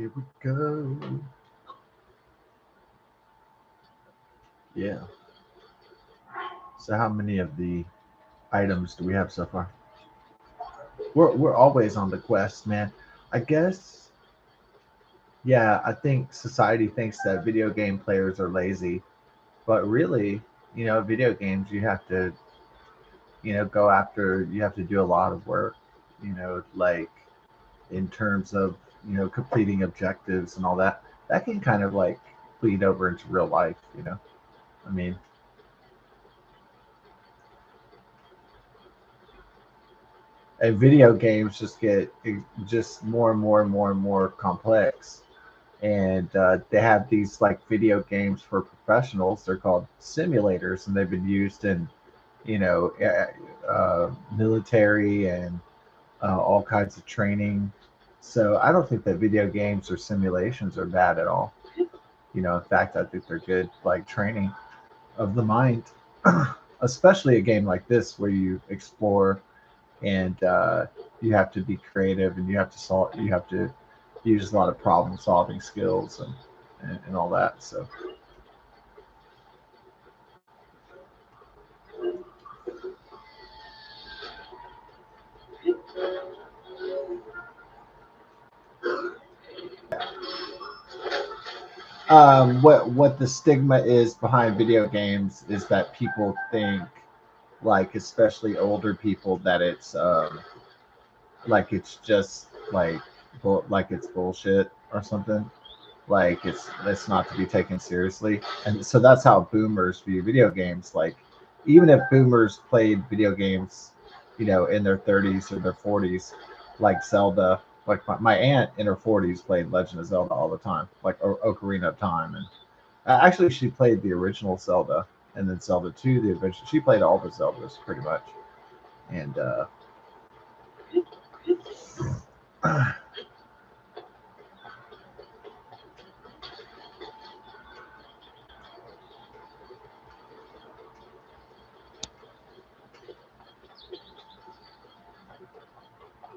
Here we go. Yeah. So how many of the items do we have so far? We're always on the quest, man. I guess, yeah, I think society thinks that video game players are lazy, but really, video games you have to, go after, you have to do a lot of work, like in terms of, completing objectives and all that. That can kind of like bleed over into real life. I mean, and video games just get just more and more and more and more complex. And they have these like video games for professionals. They're called simulators, and they've been used in military and all kinds of training. So I don't think that video games or simulations are bad at all. In fact, I think they're good, like training of the mind, especially a game like this where you explore and you have to be creative and you have to solve, you have to use a lot of problem solving skills and all that. So what the stigma is behind video games is that people think, like especially older people, that it's like it's just like like it's bullshit or something, like it's not to be taken seriously. And so that's how boomers view video games. Like even if boomers played video games, in their 30s or their 40s, like Zelda, like my aunt in her 40s played Legend of Zelda all the time, like Ocarina of Time. And actually she played the original Zelda, and then Zelda 2, the adventure. She played all the Zeldas pretty much. And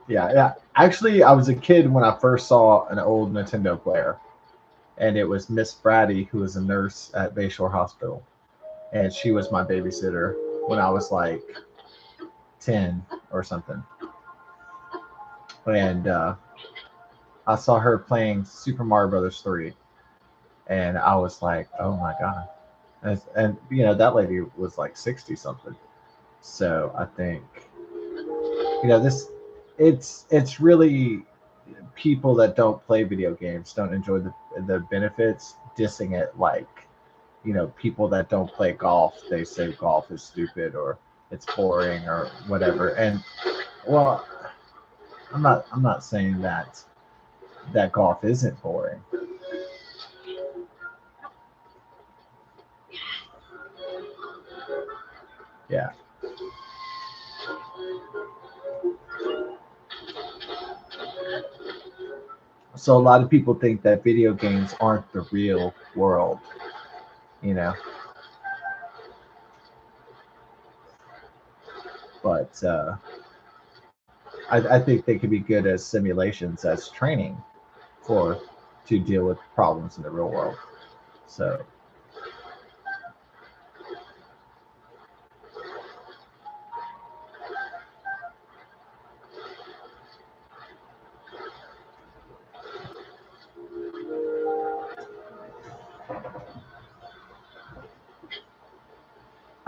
yeah, yeah. Actually, I was a kid when I first saw an old Nintendo player, and it was Miss Brady, who was a nurse at Bayshore Hospital, and she was my babysitter when I was like 10 or something. And I saw her playing Super Mario Brothers 3, and I was like, oh my god. And that lady was like 60 something. So I think this, it's really people that don't play video games don't enjoy the benefits, dissing it. Like people that don't play golf, they say golf is stupid or it's boring or whatever. And well, I'm not saying that golf isn't boring. Yeah. So a lot of people think that video games aren't the real world, you know, but I think they can be good as simulations, as training for to deal with problems in the real world. So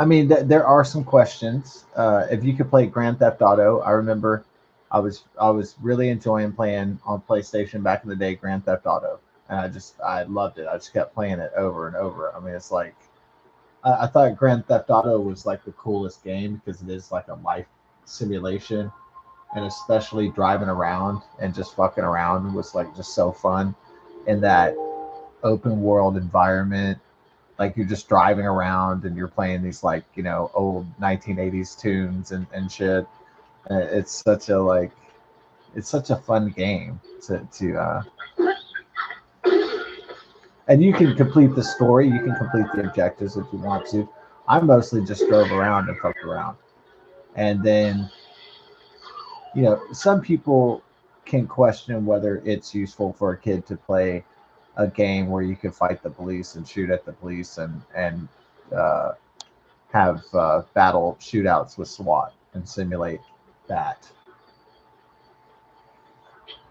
I mean, there are some questions. If you could play Grand Theft Auto, I remember I was really enjoying playing on PlayStation back in the day, Grand Theft Auto, and I loved it. I just kept playing it over and over. I mean, it's like I thought Grand Theft Auto was like the coolest game because it is like a life simulation, and especially driving around and just fucking around was like just so fun in that open world environment. Like you're just driving around and you're playing these like old 1980s tunes and shit. It's such a like it's such a fun game to and you can complete the story, you can complete the objectives if you want to. I mostly just drove around and fucked around. And then some people can question whether it's useful for a kid to play a game where you can fight the police and shoot at the police and uh, have battle shootouts with SWAT and simulate that.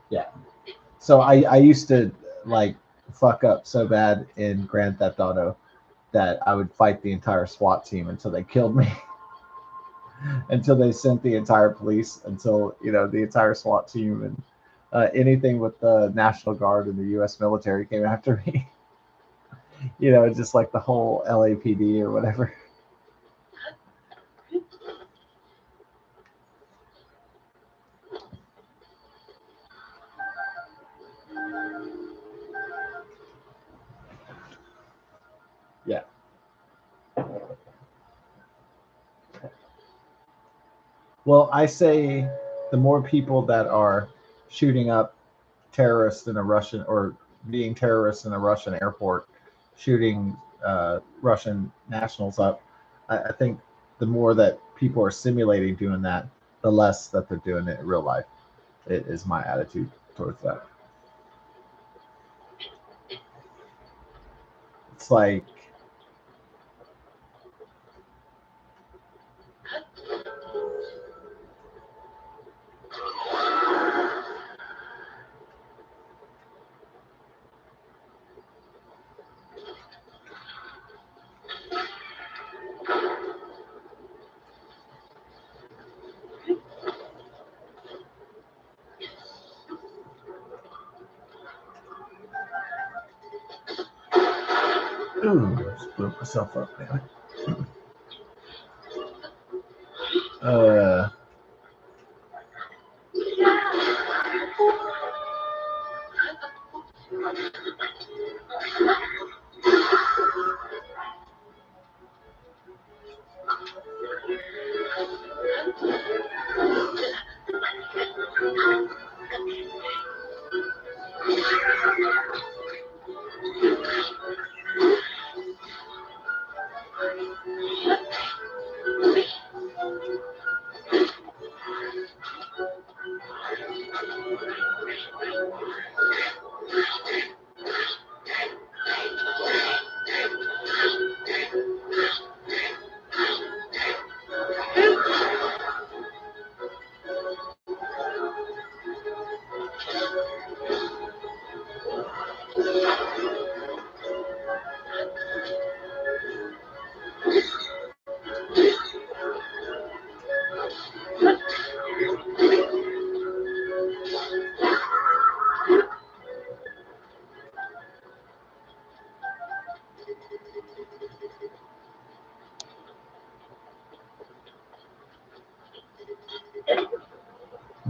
Yeah. So I used to like fuck up so bad in Grand Theft Auto that I would fight the entire SWAT team until they killed me, until they sent the entire police, until the entire SWAT team and anything with the National Guard and the U.S. military came after me. Just like the whole LAPD or whatever. Yeah. Well, I say the more people that are shooting up terrorists in a Russian or being terrorists in a Russian airport, shooting Russian nationals up, I think the more that people are simulating doing that, the less that they're doing it in real life. It is my attitude towards that. It's like ooh, just blew myself up, man. Uh,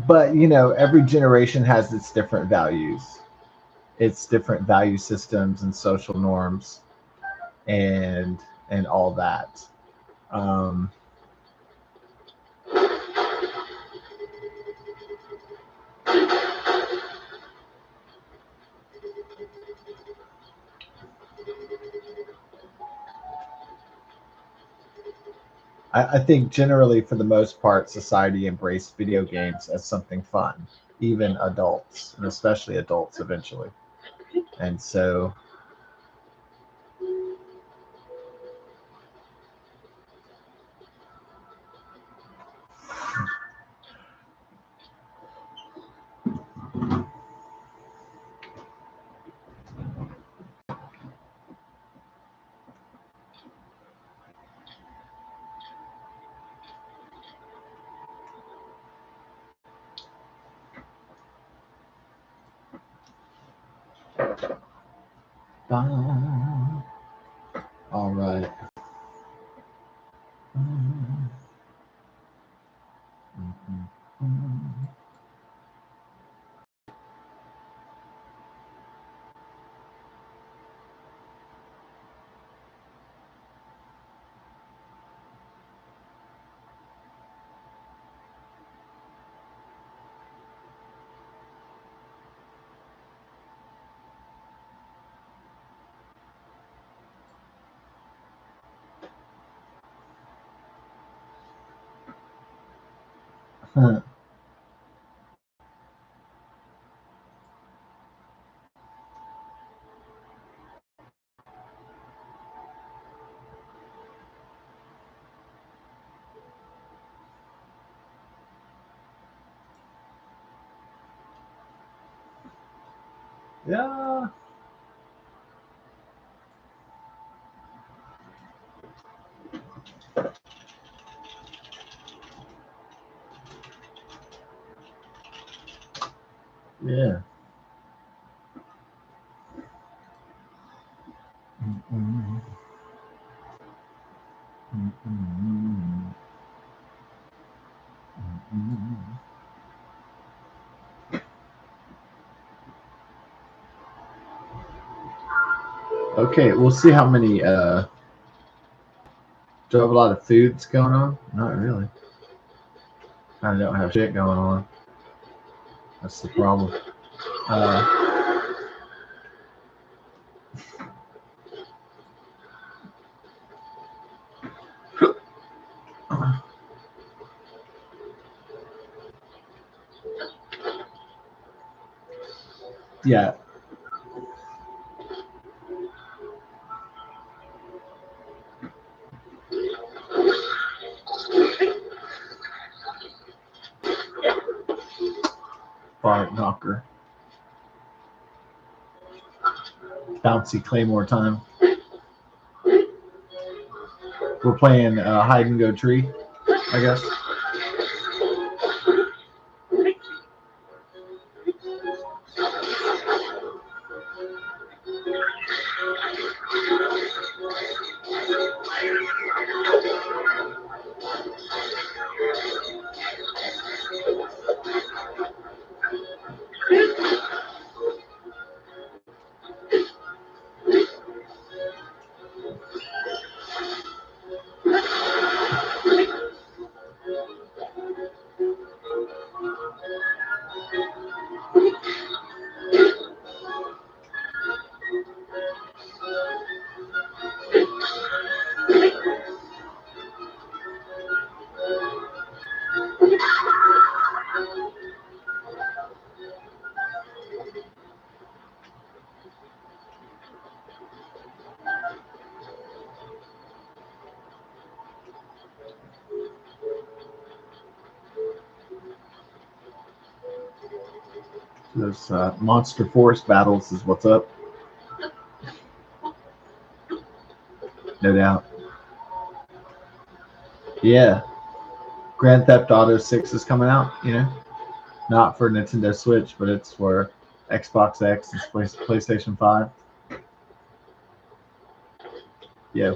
but every generation has its different values, its different value systems and social norms, and all that. Um, I think generally, for the most part, society embraced video games as something fun, even adults, and especially adults eventually. And so, all right. Yeah. Yeah. Mm-mm. Mm-mm. Mm-mm. Okay, we'll see how many. Do I have a lot of foods going on? Not really. I don't have shit going on. That's the problem. Uh, yeah. Fart knocker. Bouncy Claymore time. We're playing hide and go tree, I guess. Those monster forest battles is what's up. No doubt. Yeah. Grand Theft Auto 6 is coming out, Not for Nintendo Switch, but it's for Xbox X and PlayStation 5. Yeah.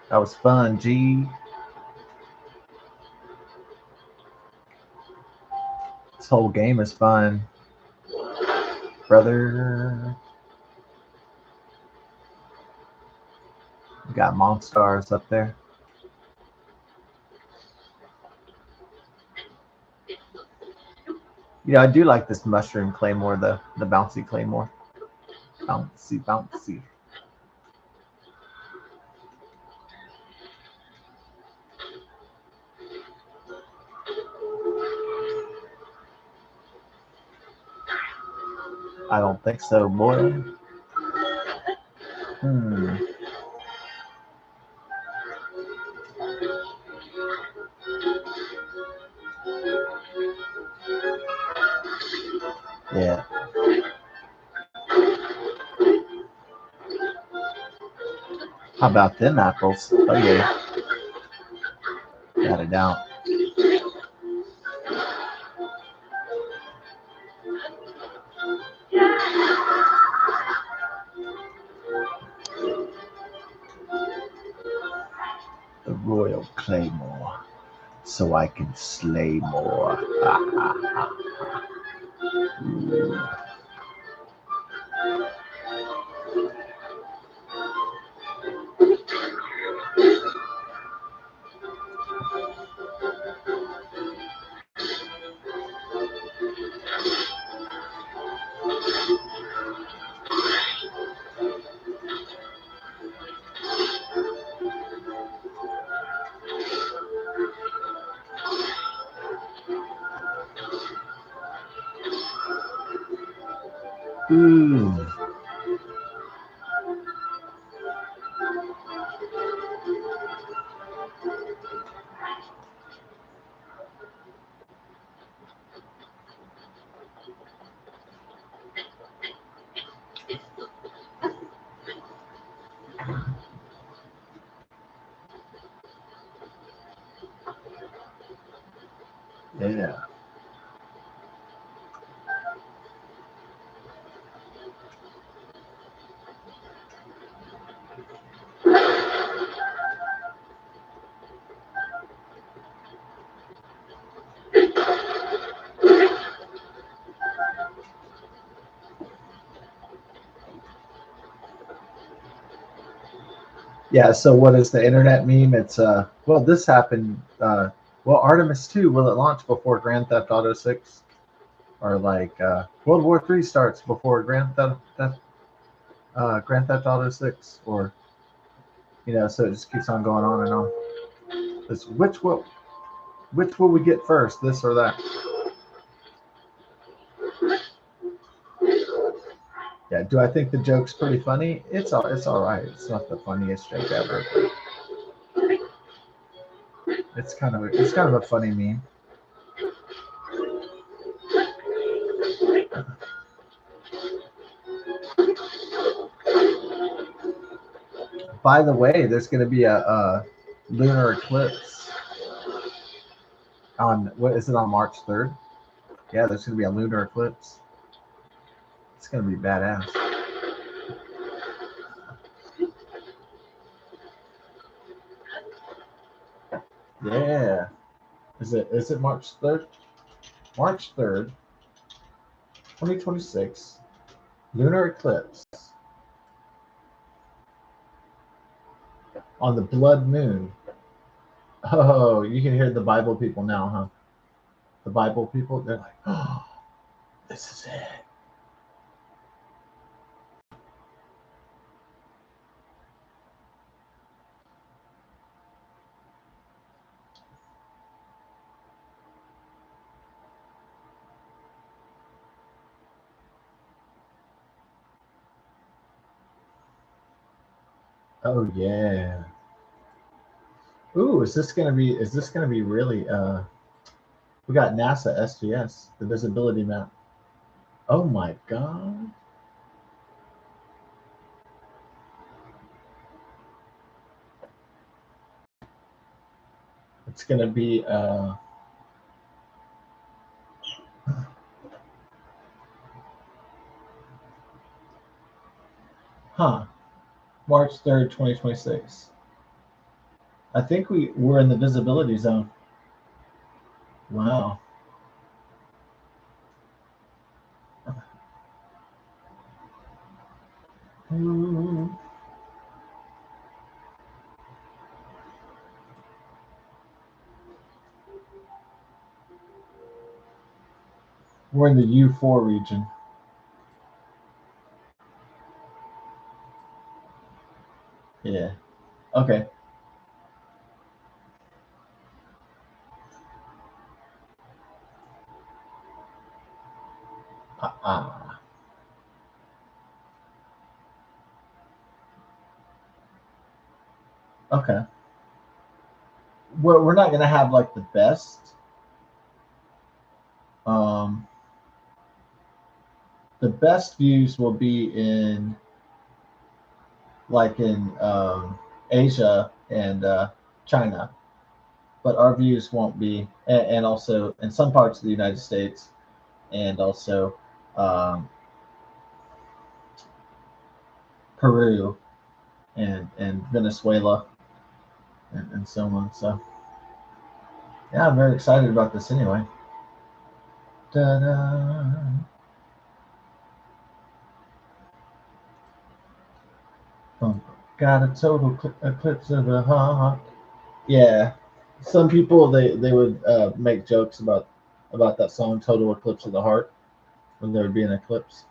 That was fun, G. This whole game is fun, brother. We got Monstars up there. I do like this mushroom claymore, the bouncy claymore. Bouncy, bouncy. I don't think so, boy. Hmm. Yeah. How about them apples? Oh yeah. Got it out. The Royal Claymore. So I can slay more. Ooh. Yeah. Yeah, so what is the internet meme? It's well, this happened well, Artemis 2, will it launch before Grand Theft Auto 6? Or like World War 3 starts before Grand Theft Auto 6, or so it just keeps on going on and on. It's which will we get first, this or that? Yeah, do I think the joke's pretty funny? It's all right. It's not the funniest joke ever, but it's kind of a funny meme. By the way, there's going to be a lunar eclipse on, what is it, on March 3rd? Yeah, there's going to be a lunar eclipse. It's going to be badass. Yeah. Is it March 3rd? March 3rd, 2026. Lunar eclipse on the blood moon. Oh, you can hear the Bible people now, huh? The Bible people, they're like, "Oh, this is it." Oh yeah. Ooh, is this gonna be really we got NASA SGS, the visibility map. Oh my god. It's gonna be huh. March 3rd, 2026. I think we're in the visibility zone. Wow. Ooh. We're in the U4 region. Yeah. Okay. Ah. Okay. We're not gonna have like the best. Um, the best views will be in Asia and China, but our views won't be, and also in some parts of the United States, and also um, Peru and Venezuela and so on. So yeah, I'm very excited about this anyway. Ta-da. Got a total eclipse of the heart. Yeah, some people they would make jokes about that song "Total Eclipse of the Heart" when there would be an eclipse.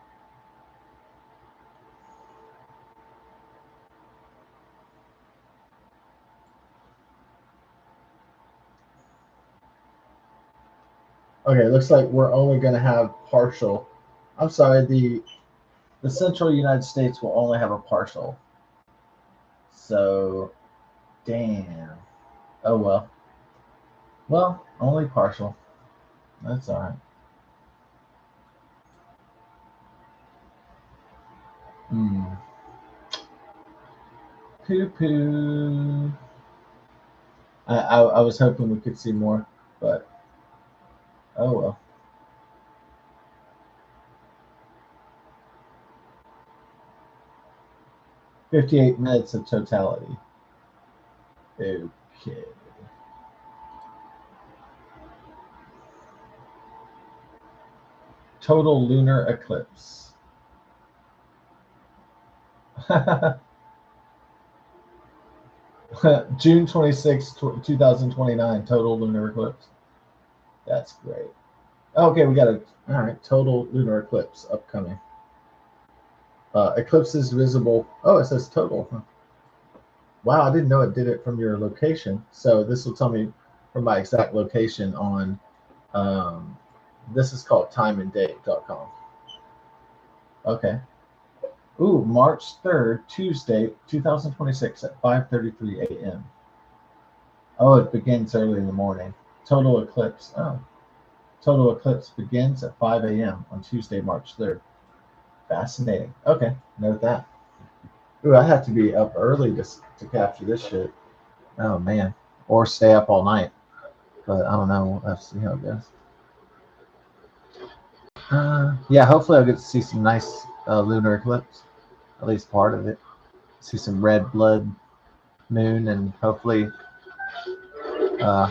Okay, looks like we're only going to have partial. I'm sorry, The central United States will only have a partial. So, damn. Oh well. Well, only partial. That's all right. Hmm. Poo poo. I was hoping we could see more, but oh well. 58 minutes of totality. Okay. Total lunar eclipse. June 26, 2029, total lunar eclipse. That's great. Okay, we got a all right. Total lunar eclipse upcoming. Eclipse is visible. Oh, it says total. Huh. Wow, I didn't know it did it from your location. So this will tell me from my exact location on. Um, this is called timeanddate.com. Okay. Ooh, March 3rd, Tuesday, 2026 at 5:33 a.m. Oh, it begins early in the morning. Total eclipse. Oh, total eclipse begins at 5 a.m. on Tuesday, March 3rd. Fascinating. Okay, note that. Ooh, I have to be up early to capture this shit. Oh man, or stay up all night. But I don't know. We'll have to see how it goes. Yeah, hopefully I'll get to see some nice lunar eclipse. At least part of it. See some red blood moon, and hopefully, uh,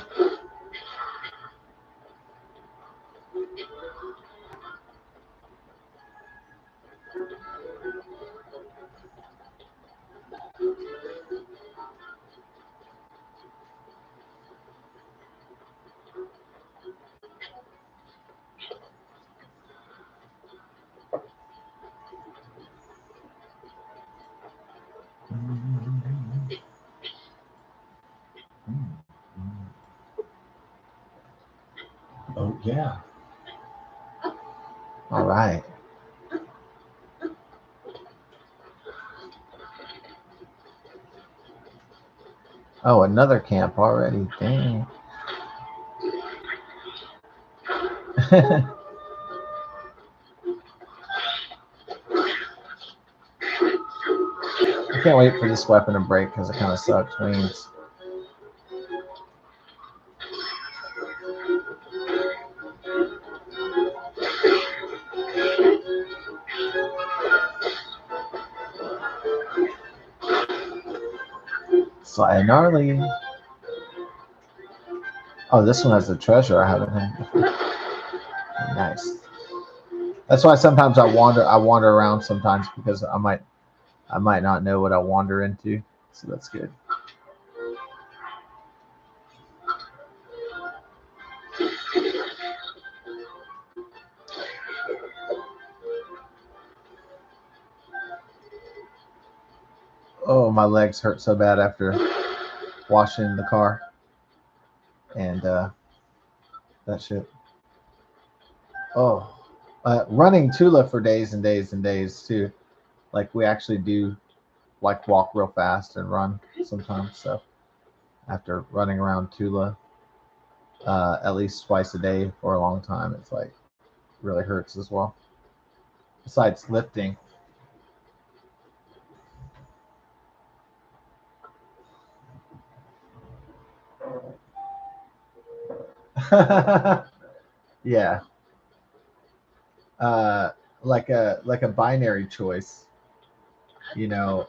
oh yeah. All right. Oh, another camp already. Dang. I can't wait for this weapon to break because it kind of sucks. Wings. Gnarly. Oh, this one has a treasure I haven't had before. Nice. That's why sometimes I wander. I wander around sometimes because I might not know what I wander into. So that's good. Oh, my legs hurt so bad after washing the car and that shit. Oh, running Tula for days and days and days too. Like we actually do like walk real fast and run sometimes. So after running around Tula at least twice a day for a long time, it's like really hurts as well. Besides lifting. Yeah, uh, like a binary choice, you know,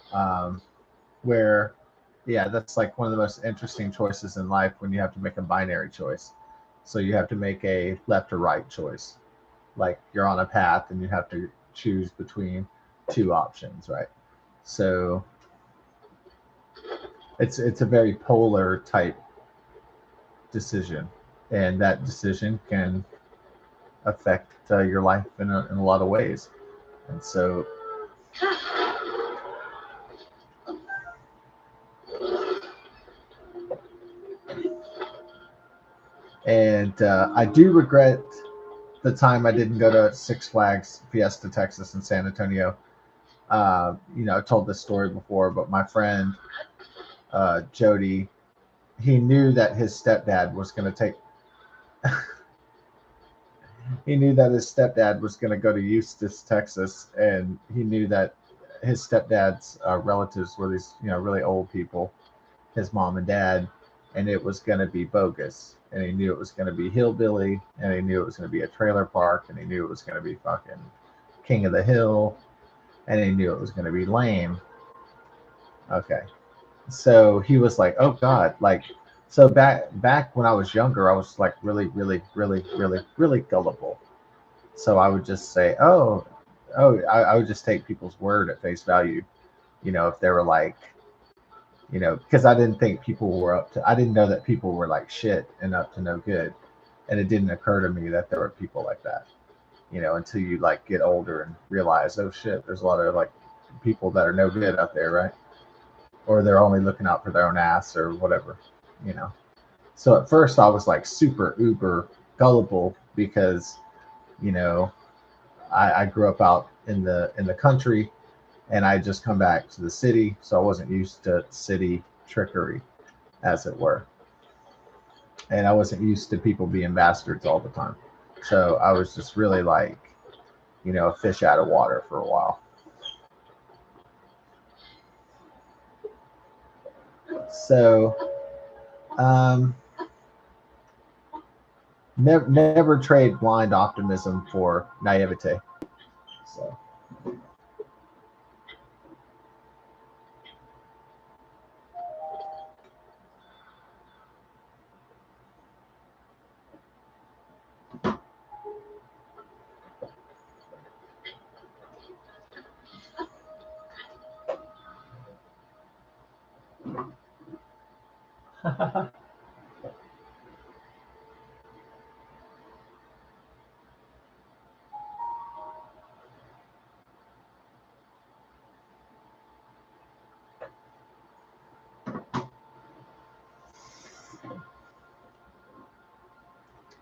where yeah, that's like one of the most interesting choices in life when you have to make a binary choice. So you have to make a left or right choice. Like you're on a path and you have to choose between two options, right? So it's a very polar type decision, and that decision can affect your life in a lot of ways. And so, and I do regret the time I didn't go to Six Flags Fiesta Texas in San Antonio I told this story before, but my friend Jody, he knew that his stepdad was going to take. He knew that his stepdad was going to go to Eustis, Texas, and he knew that his stepdad's relatives were these, really old people, his mom and dad, and it was going to be bogus. And he knew it was going to be hillbilly, and he knew it was going to be a trailer park, and he knew it was going to be fucking King of the Hill, and he knew it was going to be lame. Okay, so he was like, "Oh God!" Like, so back when I was younger, I was like really, really, really, really, really gullible. So I would just say, I would just take people's word at face value. If they were like, because I didn't think people were I didn't know that people were like shit and up to no good. And it didn't occur to me that there were people like that, until you like get older and realize, oh shit, there's a lot of like people that are no good out there, right? Or they're only looking out for their own ass or whatever, you know. So at first I was like super uber gullible because, you know, I grew up out in the country and I just come back to the city, so I wasn't used to city trickery, as it were, and I wasn't used to people being bastards all the time. So I was just really like, a fish out of water for a while. So, um, never trade blind optimism for naivete. So.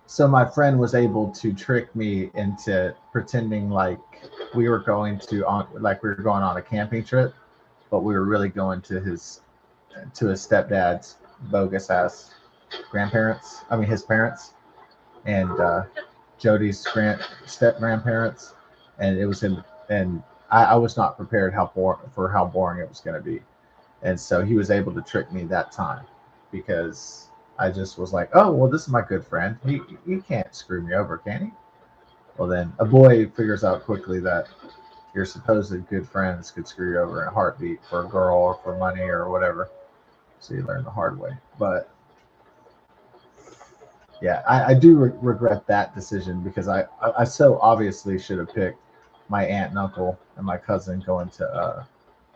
So my friend was able to trick me into pretending like we were going on a camping trip, but we were really going to his stepdad's bogus ass grandparents. I mean his parents and Jody's step grandparents, and it was in and I was not prepared for how boring it was going to be, and so he was able to trick me that time because I just was like, oh well, this is my good friend. He can't screw me over, can he? Well, then a boy figures out quickly that your supposed good friends could screw you over in a heartbeat for a girl or for money or whatever. So you learn the hard way. But yeah, I do regret that decision because I so obviously should have picked my aunt and uncle and my cousin going to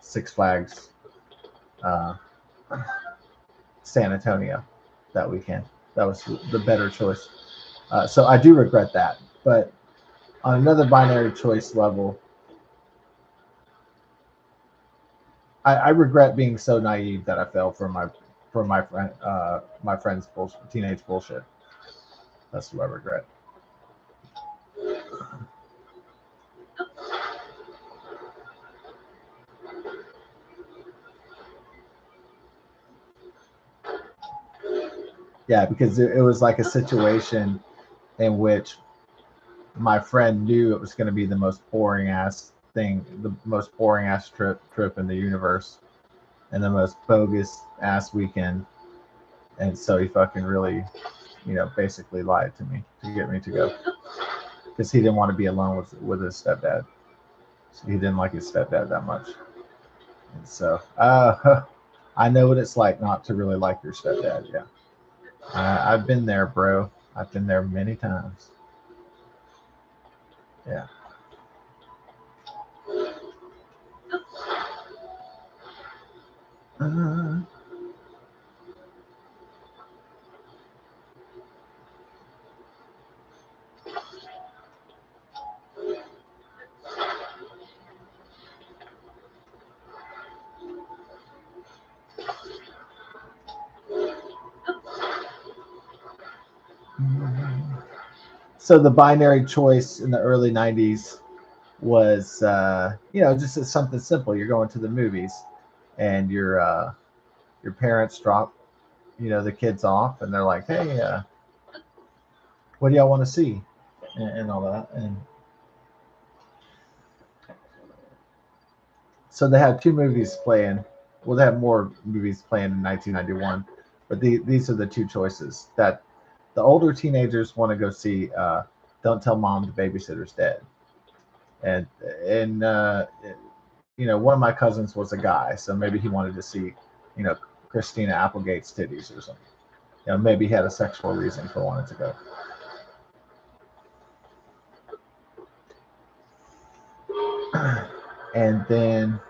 Six Flags, uh, San Antonio that weekend. That was the better choice. So I do regret that. But on another binary choice level, I regret being so naive that I fell for my friend's teenage bullshit. That's what I regret. Yeah, because it was like a situation in which my friend knew it was going to be the most boring ass thing, the most boring ass trip in the universe, and the most bogus ass weekend, and so he fucking really, basically lied to me to get me to go because he didn't want to be alone with his stepdad. So he didn't like his stepdad that much, and so I know what it's like not to really like your stepdad. Yeah, I've been there, bro. I've been there many times. Yeah. Uh, so the binary choice in the early '90s was just something simple. You're going to the movies, and your parents drop the kids off, and they're like, "Hey, what do y'all want to see?" And all that. And so they had two movies playing. Well, they had more movies playing in 1991, but these are the two choices that the older teenagers want to go see. Don't Tell Mom the Babysitter's Dead, and one of my cousins was a guy, so maybe he wanted to see, you know, Christina Applegate's titties or something. Maybe he had a sexual reason for wanting to go. And then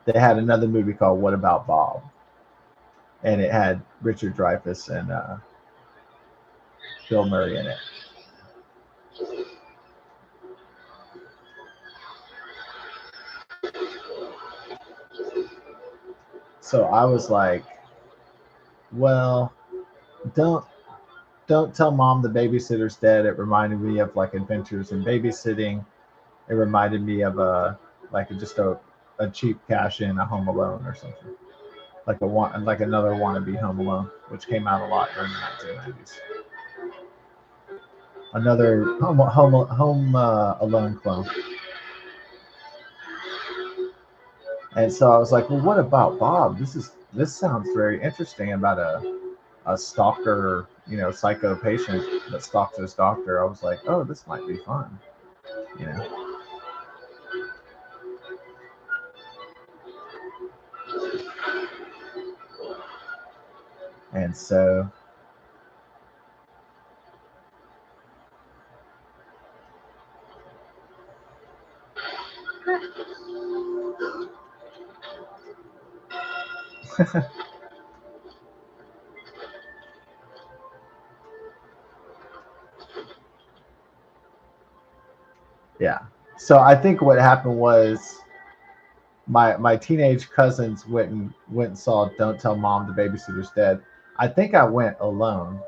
they had another movie called What About Bob, and it had Richard Dreyfuss and Bill Murray in it. So I was like, well, don't don't tell mom the babysitter's dead. It reminded me of like Adventures in Babysitting. It reminded me of a cheap cash in, a Home Alone or something, like another wannabe Home Alone, which came out a lot during the 1990s. Another Home Alone clone. And so I was like, well, what about Bob? This sounds very interesting about a stalker, psycho patient that stalks his doctor. I was like, oh, this might be fun, you know. And so, yeah. So I think what happened was my teenage cousins went and saw Don't Tell Mom the Babysitter's Dead. I think I went alone,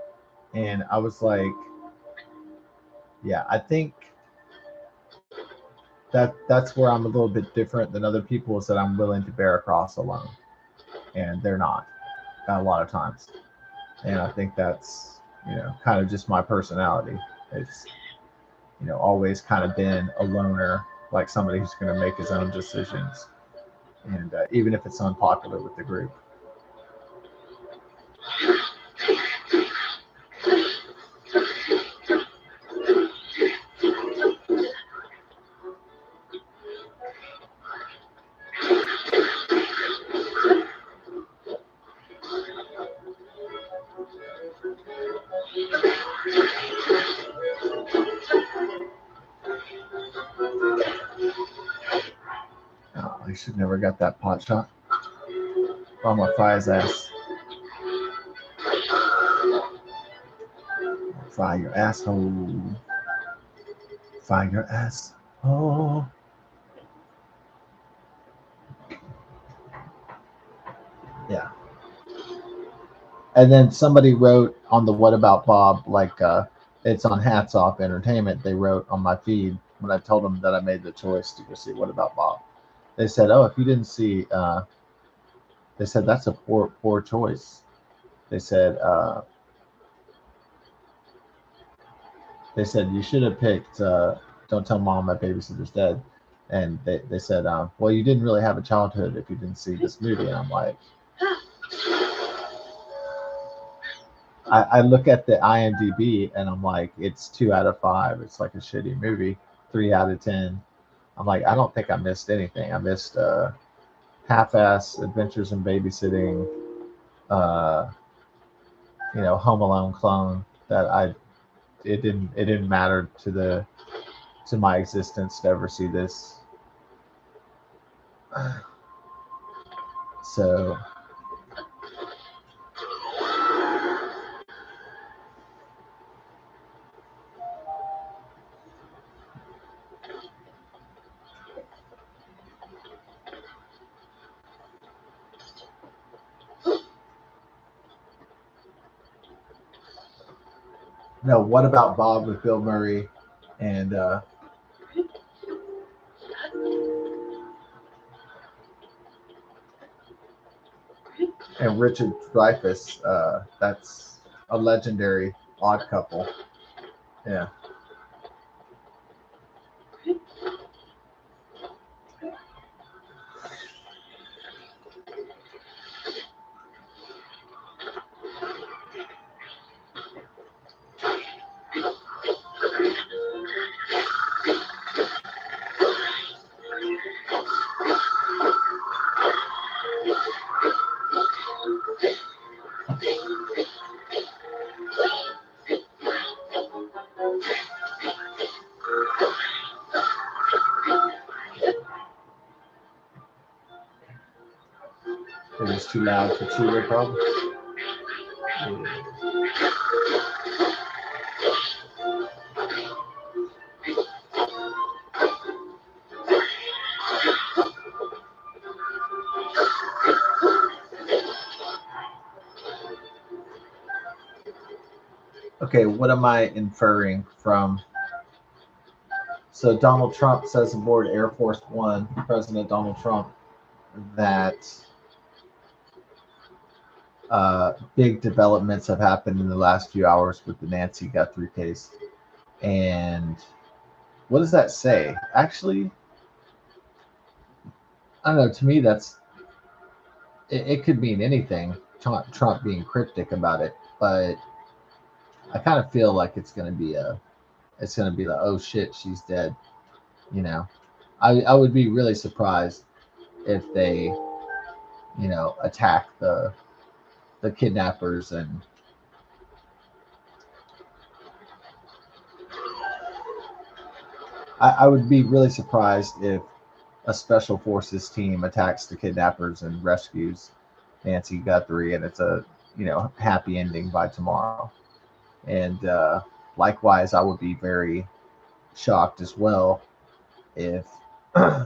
and I was like, yeah, I think that's where I'm a little bit different than other people is that I'm willing to bear a cross alone, and they're not a lot of times. And I think that's kind of just my personality. It's always kind of been a loner, like somebody who's going to make his own decisions, and even if it's unpopular with the group. Oh, I should never got that pot shot. I'm gonna fry his ass. Fry your asshole. Fry your ass. Oh, yeah. And then somebody wrote on the What About Bob, like it's on Hats Off Entertainment. They wrote on my feed when I told them that I made the choice to go see What About Bob. They said, "Oh, if you didn't see," they said that's a poor choice. They said they said you should have picked Don't Tell Mom My Babysitter's Dead. And they said, well, you didn't really have a childhood if you didn't see this movie. And I'm like, I look at the IMDb and I'm like, it's 2 out of 5. It's like a shitty movie. 3 out of 10. I'm like, I don't think I missed anything. I missed half-ass Adventures in Babysitting, uh, Home Alone clone that it didn't matter to my existence to ever see this. So No, what about Bob with Bill Murray and Richard Dreyfuss? That's a legendary odd couple. Yeah. It was too loud for Cheeto, probably. Okay, what am I inferring from? So Donald Trump says aboard Air Force One, President Donald Trump, that big developments have happened in the last few hours with the Nancy Guthrie case. And what does that say? Actually, I don't know. To me, it could mean anything. Trump being cryptic about it, but I kind of feel like it's gonna be like, oh shit, she's dead. You know, I would be really surprised if they, attack the kidnappers, and I would be really surprised if a special forces team attacks the kidnappers and rescues Nancy Guthrie, and it's a happy ending by tomorrow. And likewise, I would be very shocked as well if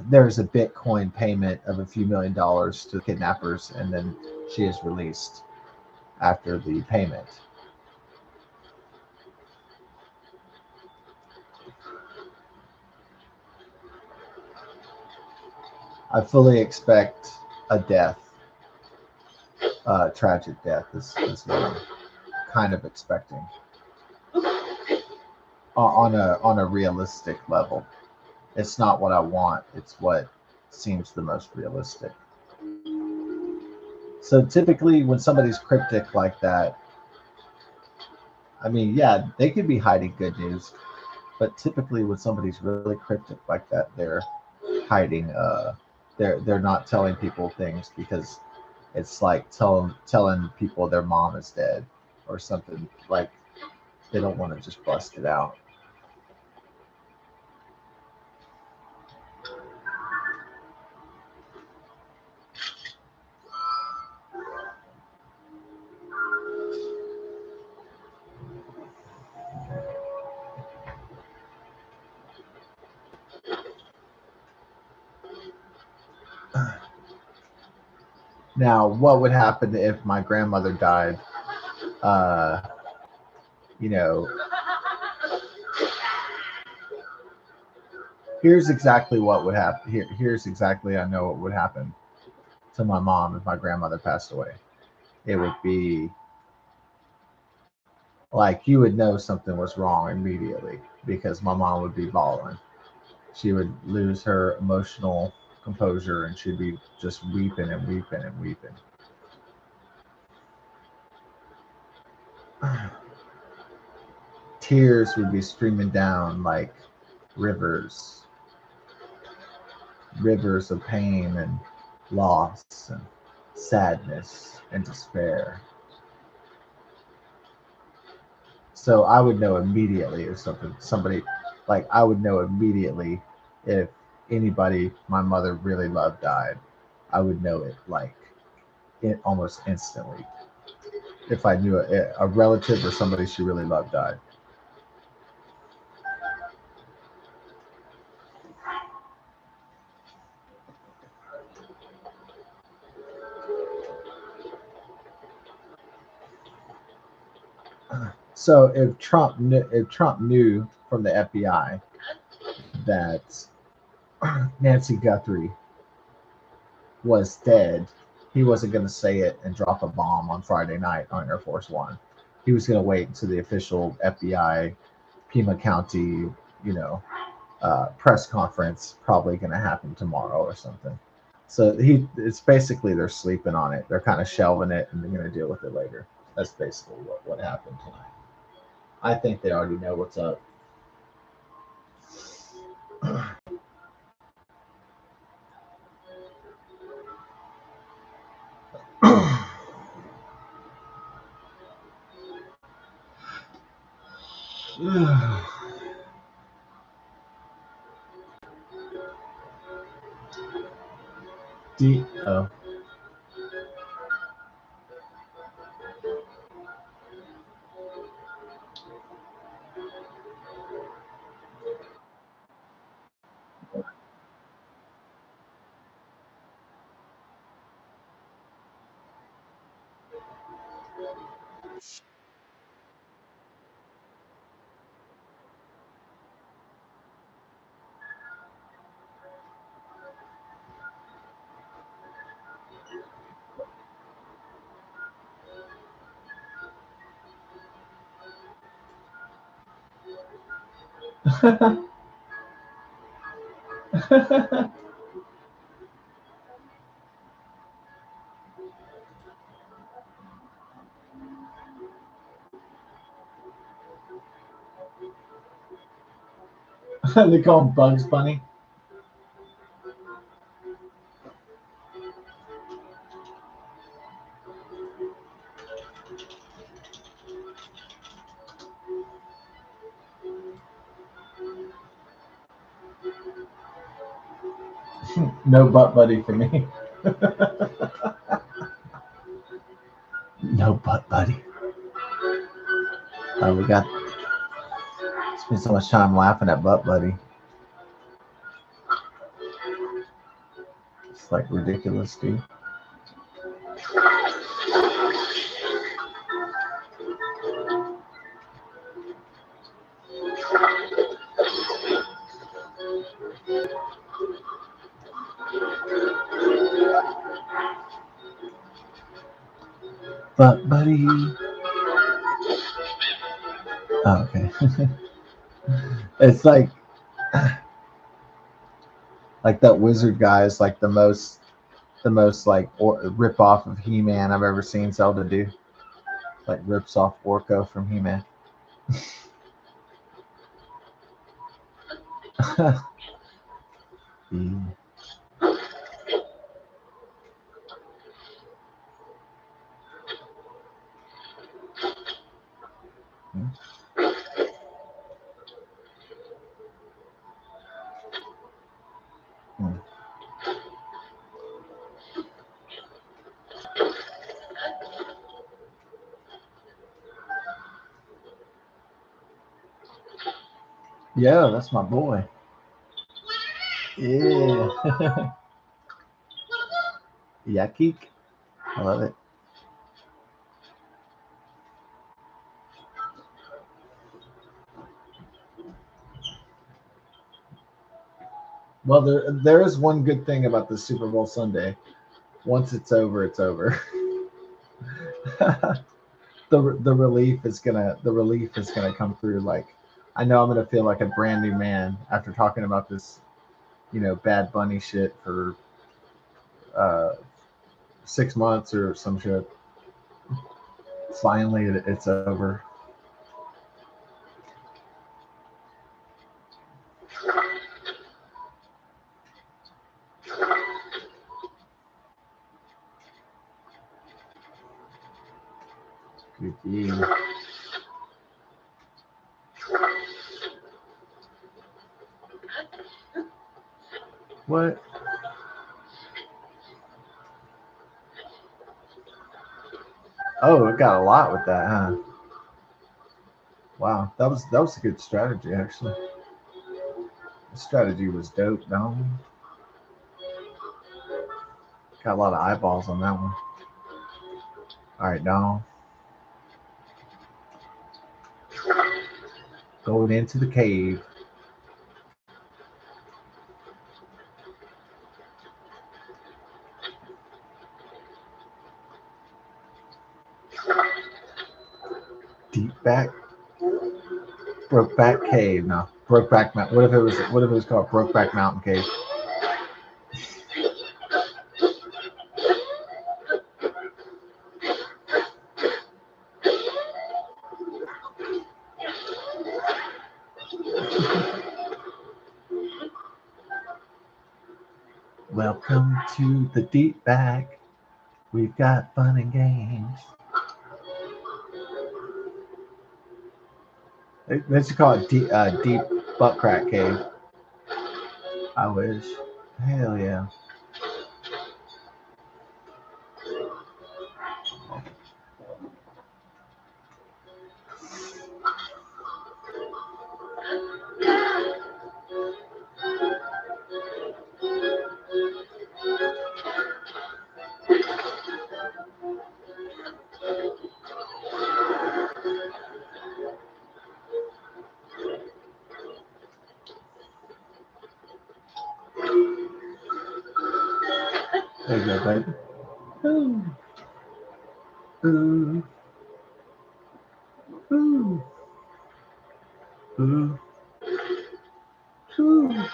there's a Bitcoin payment of a few $1 million to the kidnappers, and then she is released after the payment. I fully expect a death, tragic death is what I'm kind of expecting on a realistic level. It's not what I want. It's what seems the most realistic. So typically, when somebody's cryptic like that, I mean, yeah, they could be hiding good news, but typically, when somebody's really cryptic like that, they're hiding. They're not telling people things because it's like telling people their mom is dead or something. Like they don't want to just bust it out. Now, what would happen if my grandmother died? Uh, you know, here's exactly what would happen. Here's exactly I know what would happen to my mom if my grandmother passed away. It would be like you would know something was wrong immediately because my mom would be bawling. She would lose her emotional composure and she'd be just weeping and weeping and weeping. Tears would be streaming down like rivers, rivers of pain and loss and sadness and despair. So I would know immediately if somebody like I would know immediately if anybody my mother really loved died. I would know it like it almost instantly if I knew a relative or somebody she really loved died. So if Trump knew from the FBI that Nancy Guthrie was dead, he wasn't going to say it and drop a bomb on Friday night on Air Force One. He was going to wait until the official FBI Pima County, you know, press conference, probably going to happen tomorrow or something. So it's basically they're sleeping on it. They're kind of shelving it, and they're going to deal with it later. That's basically what happened tonight. I think they already know what's up. Oh. They call him Bugs Bunny. No butt buddy for me. No butt buddy. Oh, we got spent so much time laughing at butt buddy. It's like ridiculous, dude. Butt buddy. Oh, okay. It's like that wizard guy is like the most like rip off of He-Man I've ever seen Zelda do. Like rips off Orko from He-Man. Yeah. Hmm. Yeah, that's my boy. Yeah. Yakik. I love it. Well, there is one good thing about the Super Bowl Sunday. Once it's over, it's over. The relief is gonna come through. Like I know I'm gonna feel like a brand new man after talking about this, Bad Bunny shit for uh, 6 months or some shit. Finally, it's over. Good deal. What? Oh, it got a lot with that, huh? Wow, that was a good strategy actually. The strategy was dope. No, got a lot of eyeballs on that one. All right, now Going into the cave. Deep back. Brokeback Cave. No. Brokeback Mountain. What if it was called Brokeback Mountain Cave? Welcome to the deep back. We've got fun and games. They should call it deep butt crack cave. I wish. Hell yeah. There you go, baby. Ooh. Ooh. Ooh. Ooh. Ooh.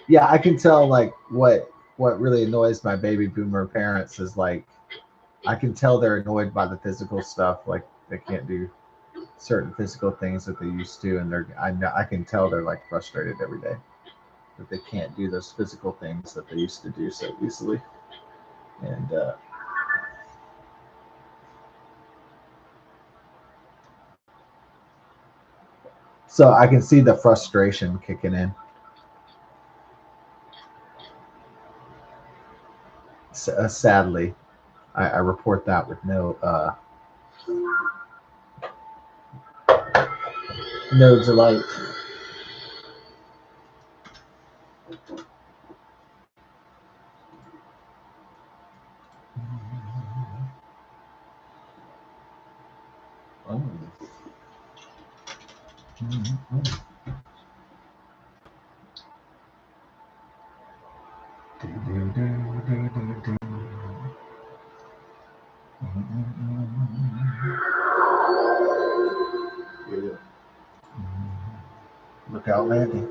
Yeah, I can tell like what really annoys my baby boomer parents is like I can tell they're annoyed by the physical stuff, like they can't do certain physical things that they used to, and I can tell they're like frustrated every day that they can't do those physical things that they used to do so easily. And so I can see the frustration kicking in. Sadly, I report that with no delight. Oh. Yeah. Look out, landing.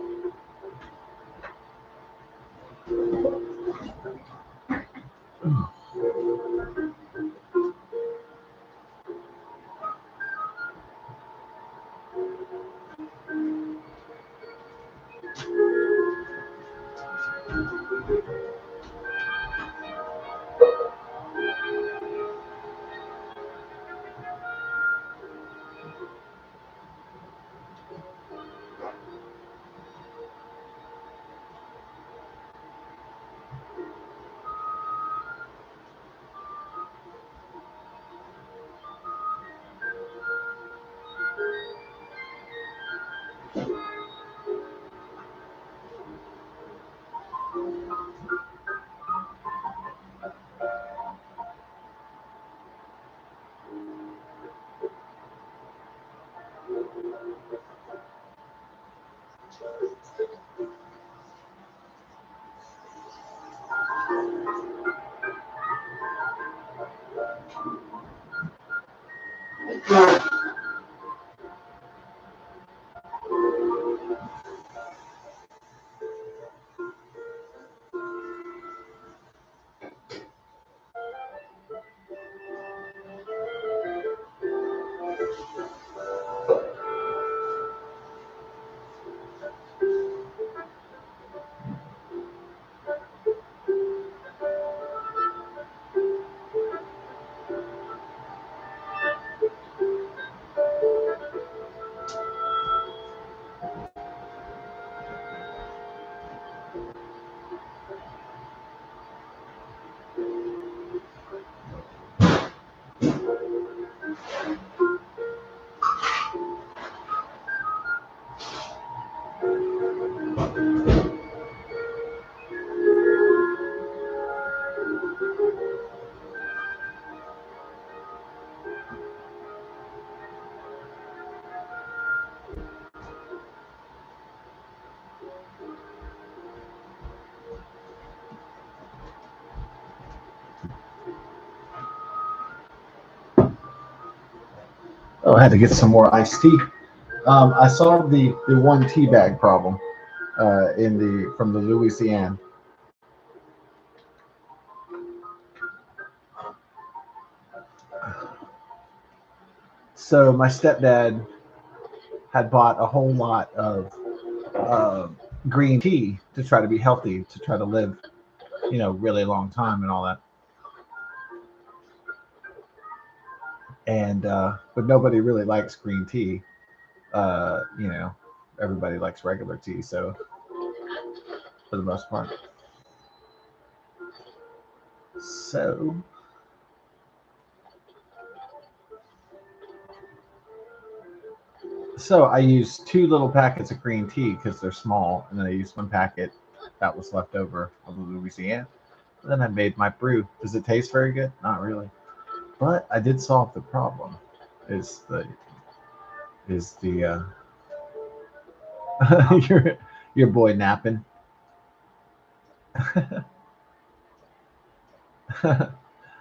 Oh, I had to get some more iced tea. I solved the one tea bag problem in the from the Louisiana. So my stepdad had bought a whole lot of uh, green tea to try to be healthy, to try to live, really long time and all that. And but nobody really likes green tea. Uh, you know, Everybody likes regular tea. So for the most part, so I used two little packets of green tea because they're small, and then I used one packet that was left over of the Louisiana. And then I made my brew. Does it taste very good? Not really, but I did solve the problem. Is the your your boy napping?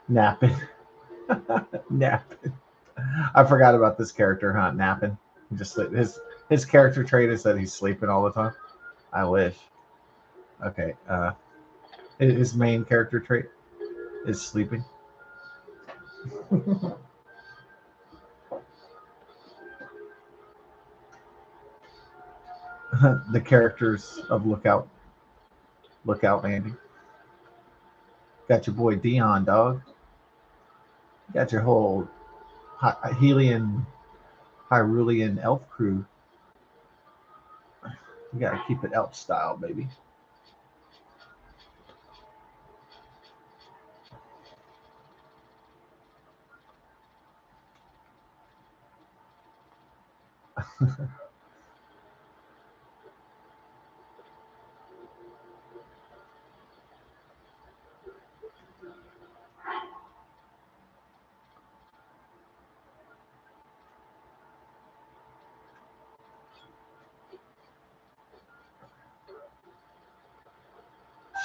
Napping, napping. I forgot about this character, huh? Napping. His character trait is that he's sleeping all the time. I wish. Okay. His main character trait is sleeping. The characters of Lookout Landing. Got your boy Dion, dog. Got your whole Helian Hyrulean elf crew. You gotta keep it elf style, baby.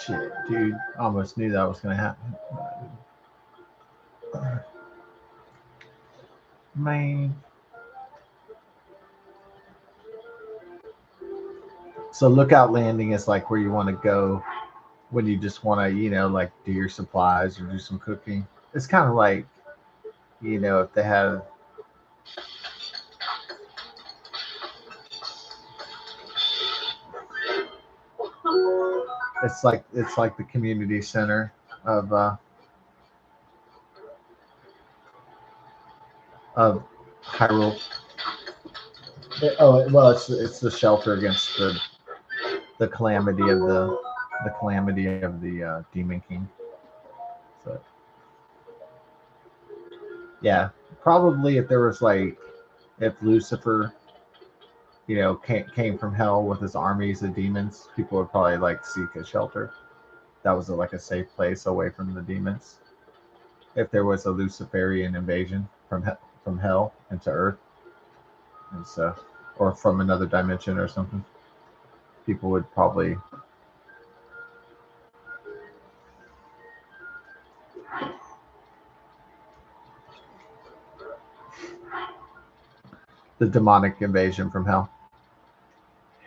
Shit, dude. I almost knew that was gonna happen. Man. So Lookout Landing is like where you want to go when you just want to, like do your supplies or do some cooking. It's kind of like, if they have, it's like the community center of Hyrule. Well, it's the shelter against the calamity of the Demon King. So yeah, probably if there was like if Lucifer, came from hell with his armies of demons, people would probably like seek a shelter. That was like a safe place away from the demons. If there was a Luciferian invasion from hell into Earth, and so, or from another dimension or something, people would probably the demonic invasion from hell.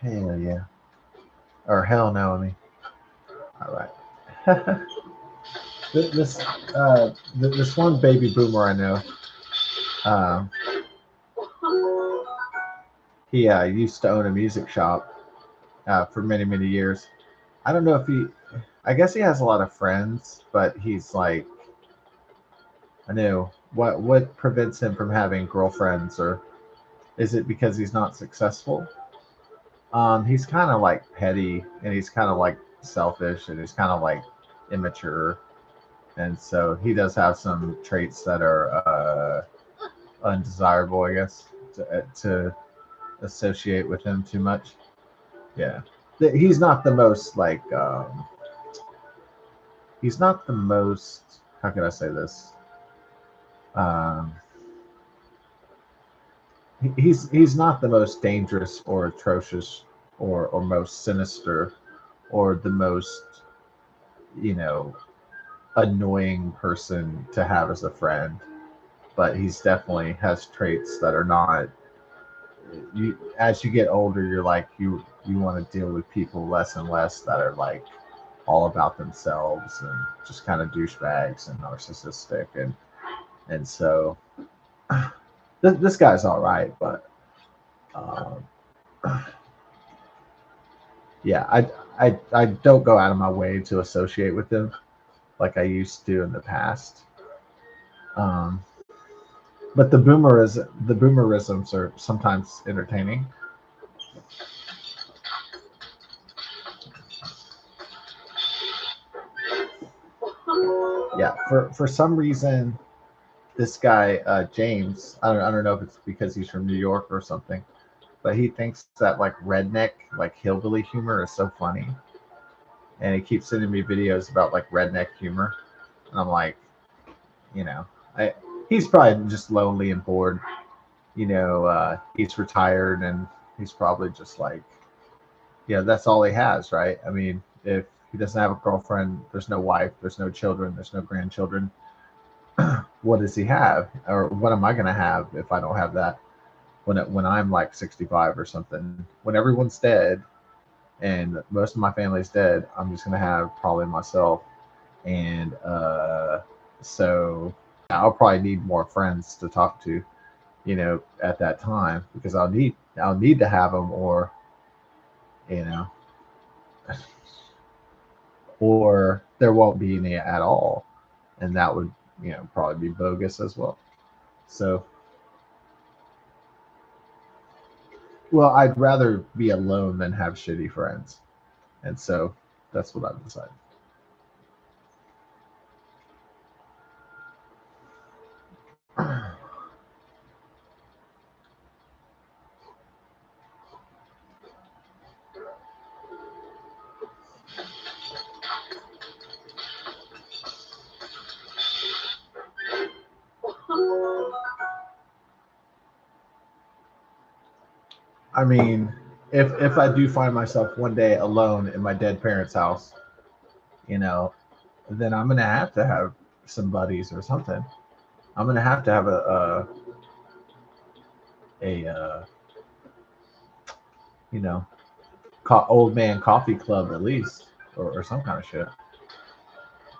Hell yeah, or hell no, I mean. All right. this this one baby boomer I know. Um, he used to own a music shop for many years. I don't know if he. I guess he has a lot of friends, but he's like, I know what prevents him from having girlfriends, or is it because he's not successful? He's kind of like petty, and he's kind of like selfish, and he's kind of like immature, and so he does have some traits that are undesirable, I guess, to associate with him too much. Yeah, he's not the most like he's not the most. How can I say this? Um, he's not the most dangerous or atrocious or most sinister or the most you know annoying person to have as a friend, but he's definitely has traits that are not. You as you get older, you're like you want to deal with people less and less that are like all about themselves and just kind of douchebags and narcissistic and so this guy's all right, but um, yeah, I don't go out of my way to associate with him like I used to in the past. Um, but the boomerisms are sometimes entertaining. Yeah, for some reason, this guy James, I don't know if it's because he's from New York or something, but he thinks that like redneck, like hillbilly humor is so funny, and he keeps sending me videos about like redneck humor, and I'm like, you know, I he's probably just lonely and bored. He's retired and he's probably just like, yeah, that's all he has, right? I mean, if he doesn't have a girlfriend, there's no wife, there's no children, there's no grandchildren. What does he have, or what am I going to have if I don't have that? When I'm like 65 or something, when everyone's dead and most of my family's dead, I'm just going to have probably myself, and so I'll probably need more friends to talk to, at that time because I'll need to have them, or you know, or there won't be any at all, and that would probably be bogus as well. So, well, I'd rather be alone than have shitty friends, and so that's what I've decided. I mean, if I do find myself one day alone in my dead parents' house, you know, then I'm gonna have to have some buddies or something. I'm gonna have to have a you know old man coffee club at least, or some kind of shit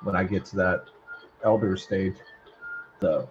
when I get to that elder stage. So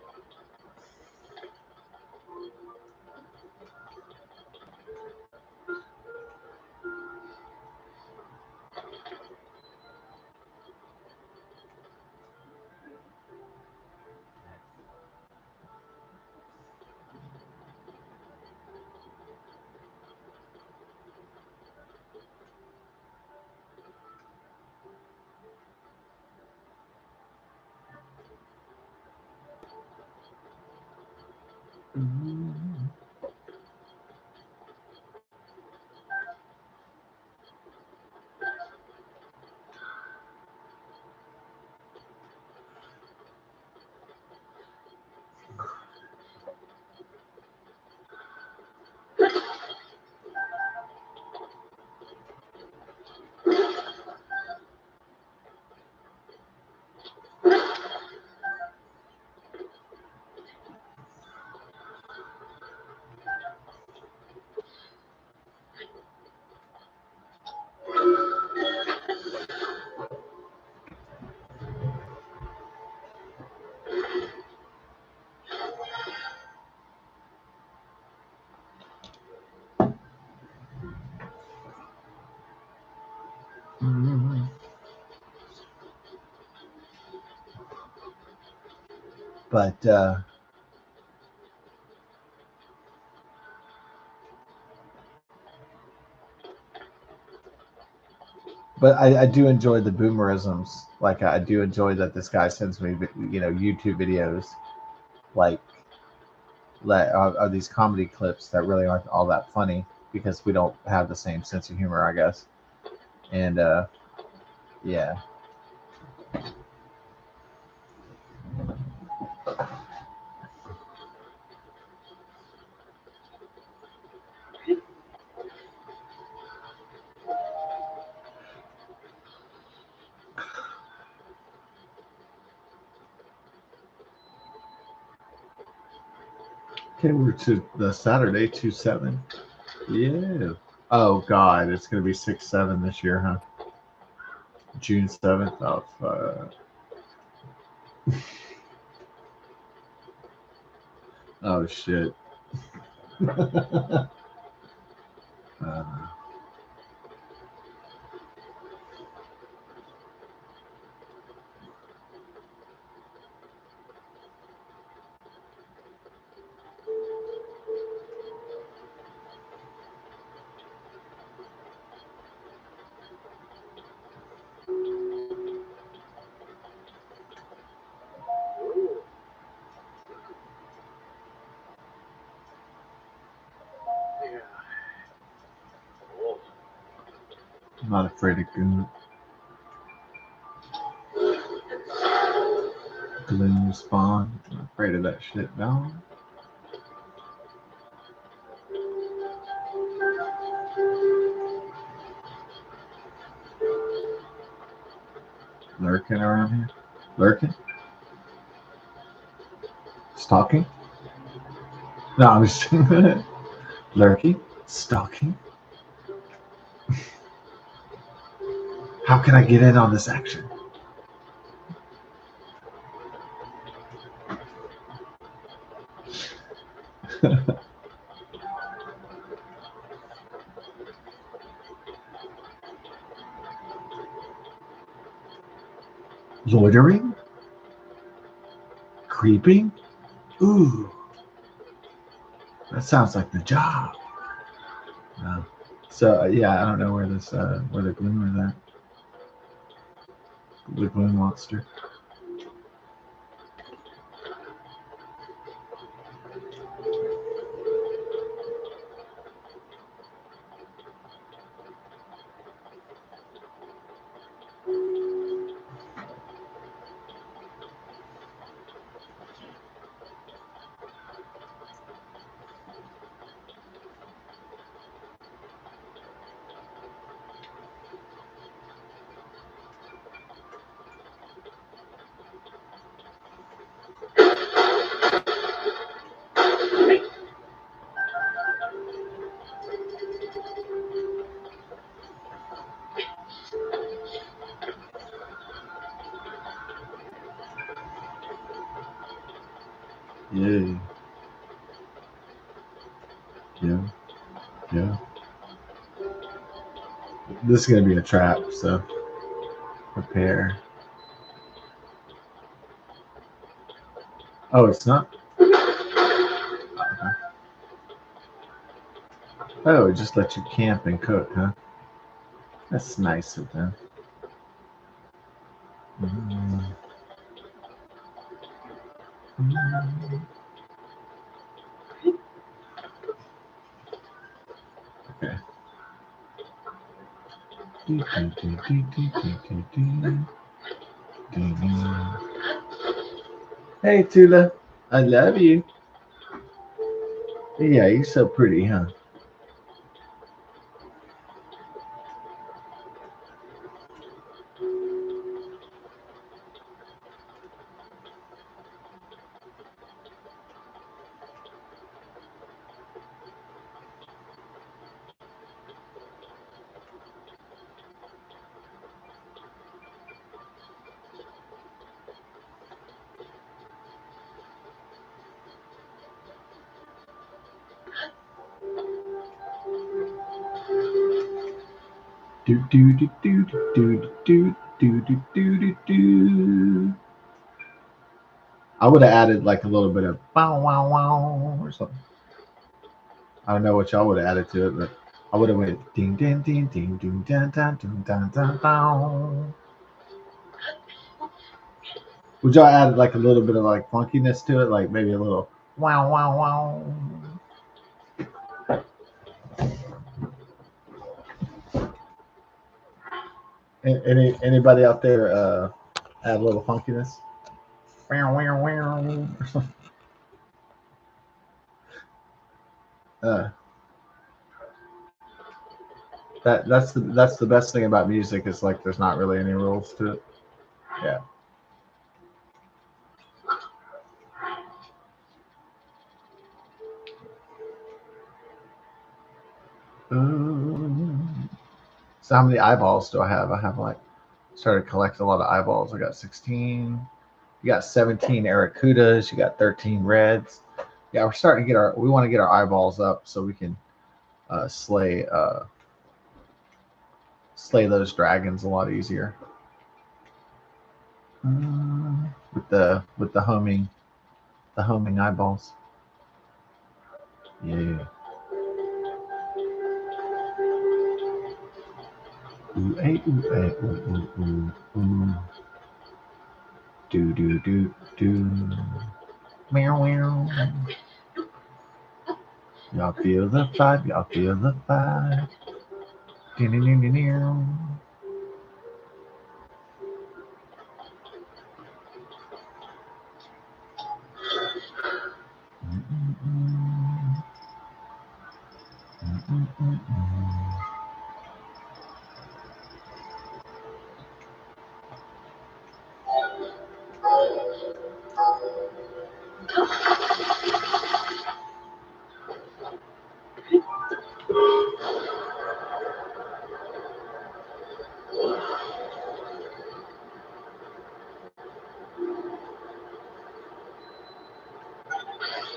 but I do enjoy the boomerisms. Like I do enjoy that this guy sends me YouTube videos like are these comedy clips that really aren't all that funny because we don't have the same sense of humor, I guess. And yeah. Okay, we're to the Saturday 2/7. Yeah. Oh God, it's gonna be 6/7 this year, huh? June 7th. Oh fuck. Oh shit. uh, I'm not afraid of gloom spawn. I'm not afraid of that shit, no. Lurking around here? Lurking? Stalking? No, I'm just lurking? Stalking? How can I get in on this action? Loitering? Creeping? Ooh, that sounds like the job. No. So yeah, I don't know where this where the gloom is at. The gloom monster. Yeah, yeah, yeah. This is gonna be a trap, so prepare. Oh, it's not. Okay. Oh, it just let you camp and cook, huh? That's nice of them. Mm. Mm. Okay. Hey, Tula. I love you. Yeah, you're so pretty, huh? Do do do do do do do do do do do. I would have added like a little bit of wow wow wow or something. I don't know what y'all would have added to it, but I would have went ding ding ding ding ding dun dun dun dun dun dun. Would y'all add like a little bit of like funkiness to it, like maybe a little wow wow wow? Anybody out there add a little funkiness? Wow wow wow. Uh, that's the best thing about music is like there's not really any rules to it. Yeah. So how many eyeballs do I have? I have like started to collect a lot of eyeballs. I got 16. You got 17 Aracudas. You got 13 reds. Yeah, we're starting to get our. We want to get our eyeballs up so we can slay those dragons a lot easier. With the homing eyeballs. Yeah. Ooh, ay, ooh, ay, ooh, ooh, ooh, ooh. Do do do do. Meow meow. Y'all feel the vibe. Y'all feel the vibe. Ding-ding-ding-ding-ding.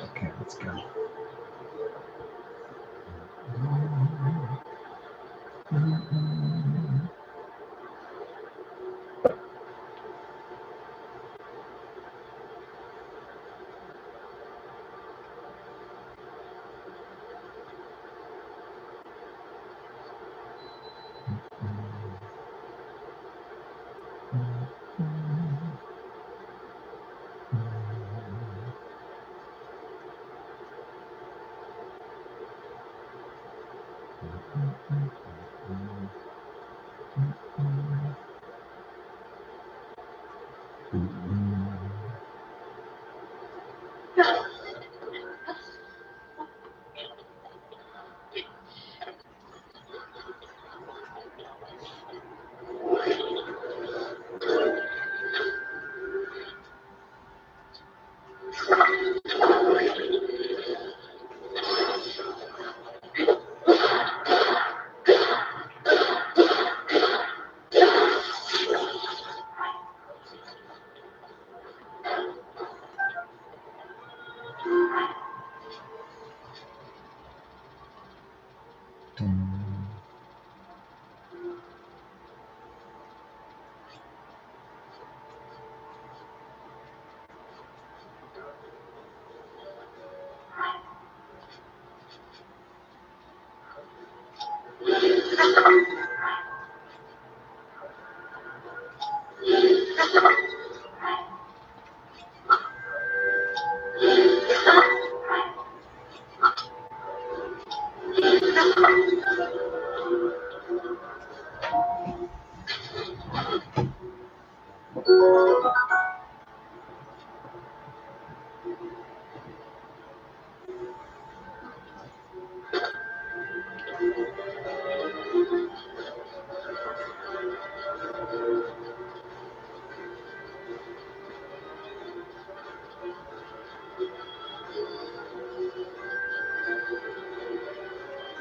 Okay, let's go.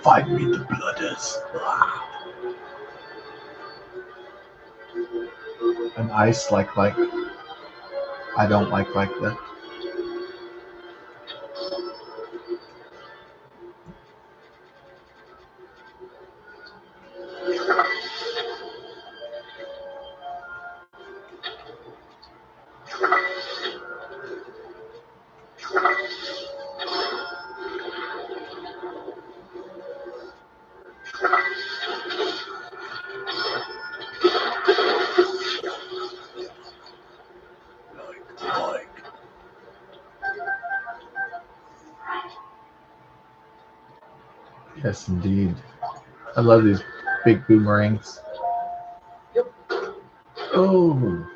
Find me the blooders. An ice like I don't like that. Like. Yes, indeed. I love these big boomerangs. Oh.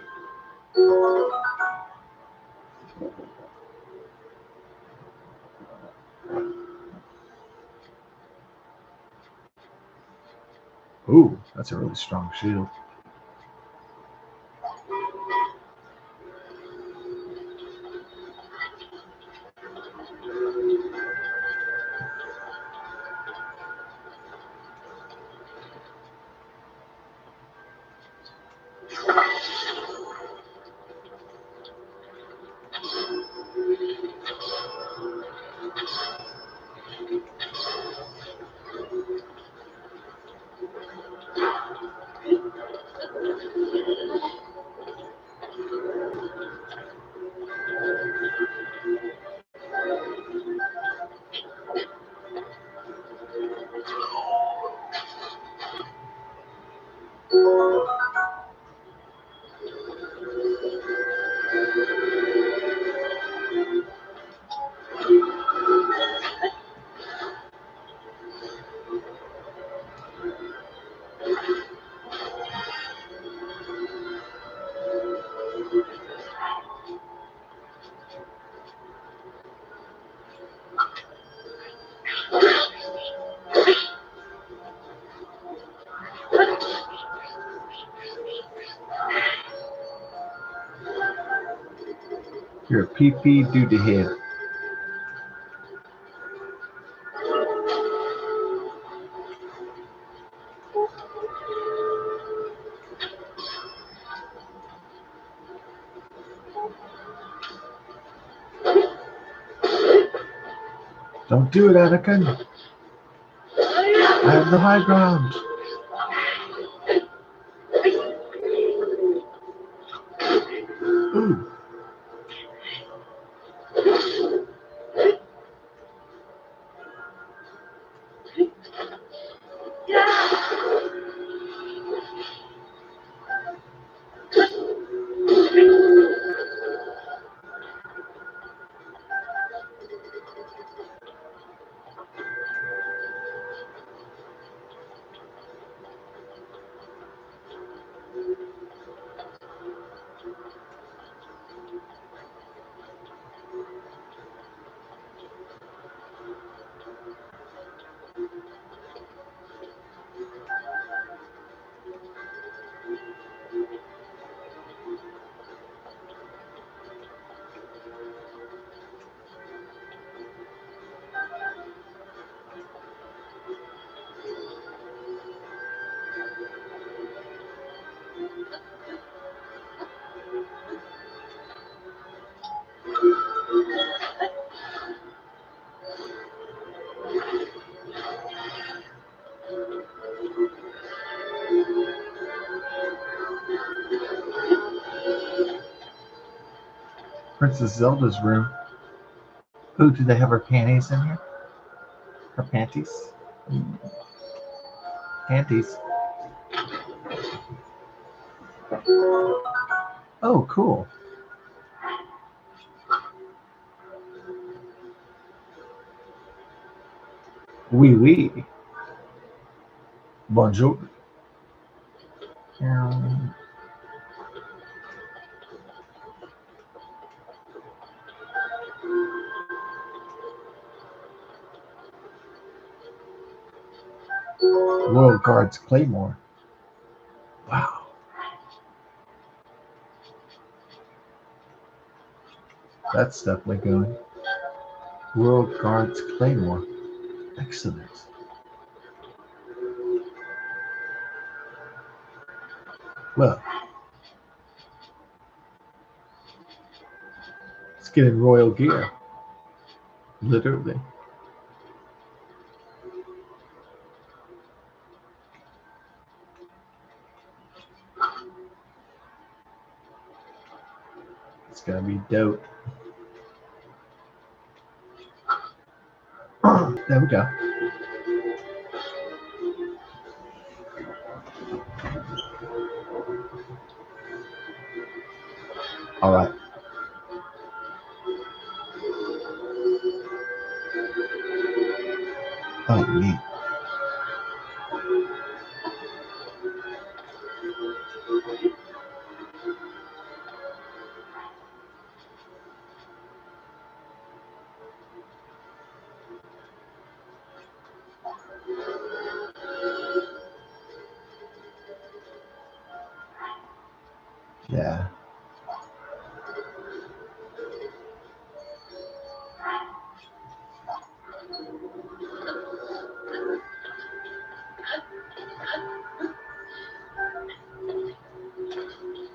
Ooh, that's a really strong shield. You're a pee-pee duty head. Don't do it, Anakin. I have the high ground. Ooh. Princess Zelda's room. Ooh, do they have her panties in here? Her panties? Panties. Oh, cool. Oui, oui. Bonjour. Royal Guards Claymore. Wow. That's definitely going. Royal Guards Claymore. Excellent. Well, let's get in royal gear. Literally. It's gonna be dope. There we go. All right. Oh, neat. Yeah.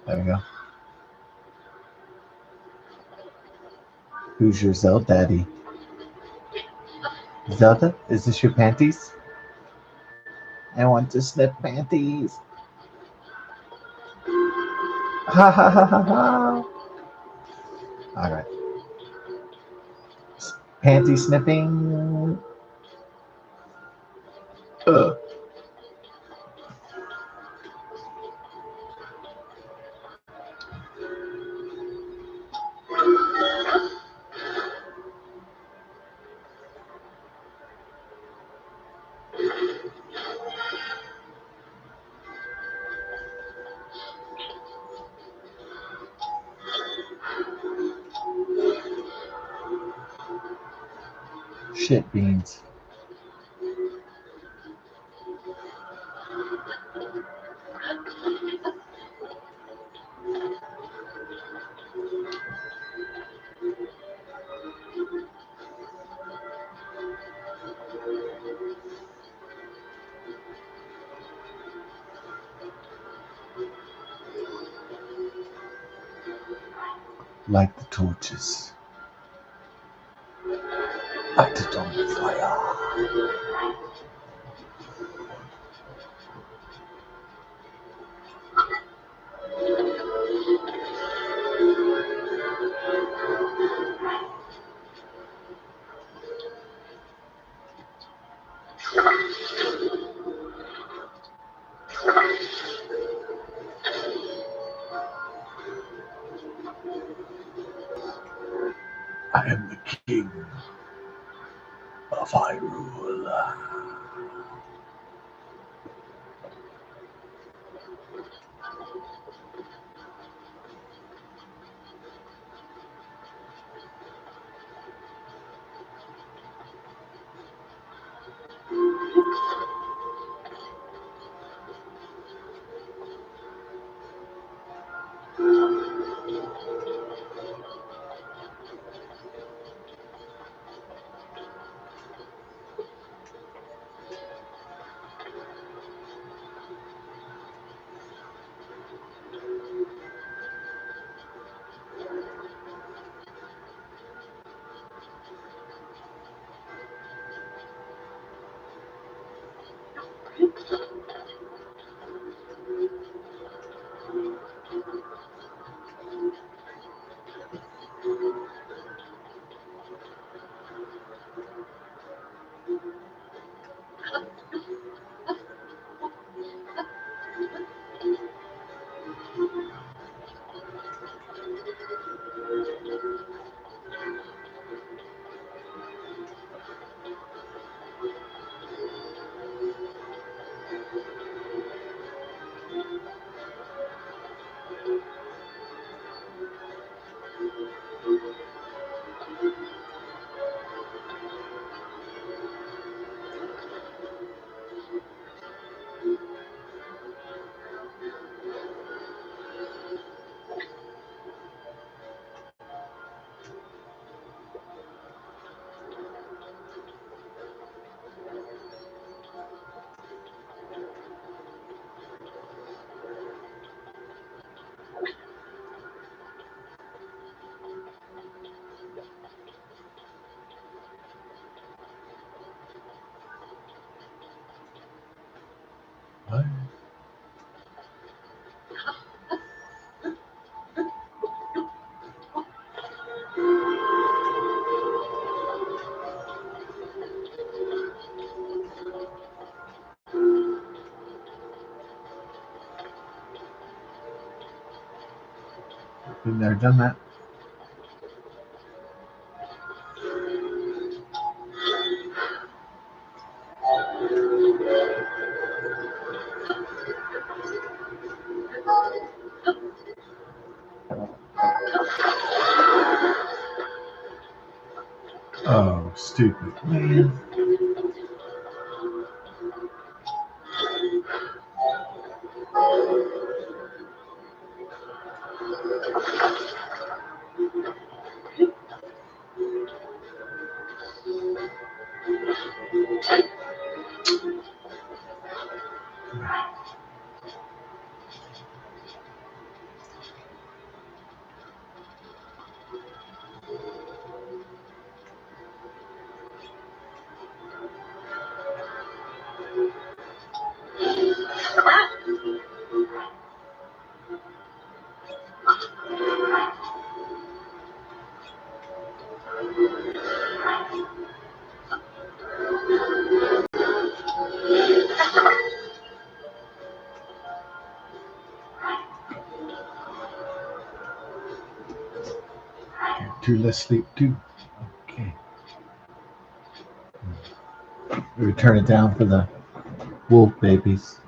There we go. Who's your Zelda daddy? Zelda, is this your panties? I want to snip panties. Ha ha ha ha ha. All right. Panty sniffing. Ugh. Shit beans. Like the torches. Light it on fire. I am the king of Hyrule. What? We've never done that. Oh, stupid. Man. too. Let's sleep too. Okay. We turn it down for the wolf babies.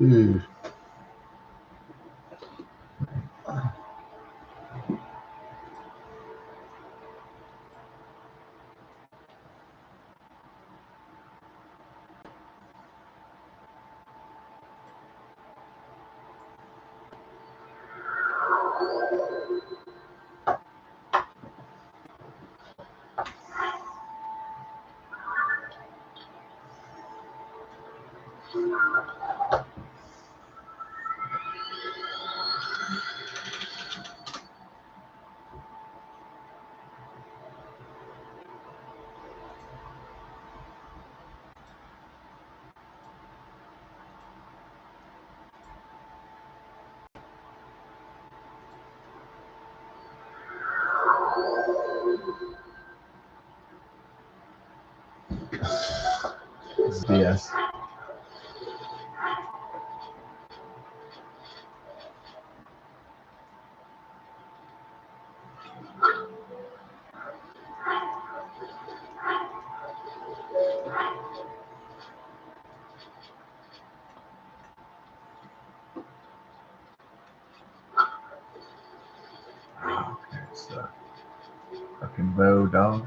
Mm. This is BS. Okay, so fucking bow dog.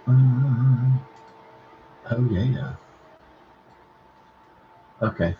Oh yeah. Okay.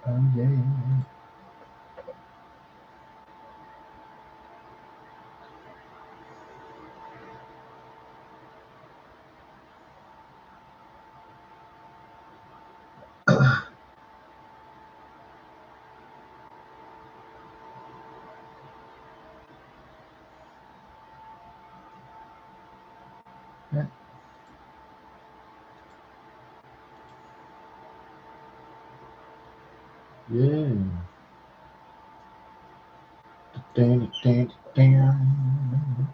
Oh yeah. Yeah. Yeah. Dun, dun, dun.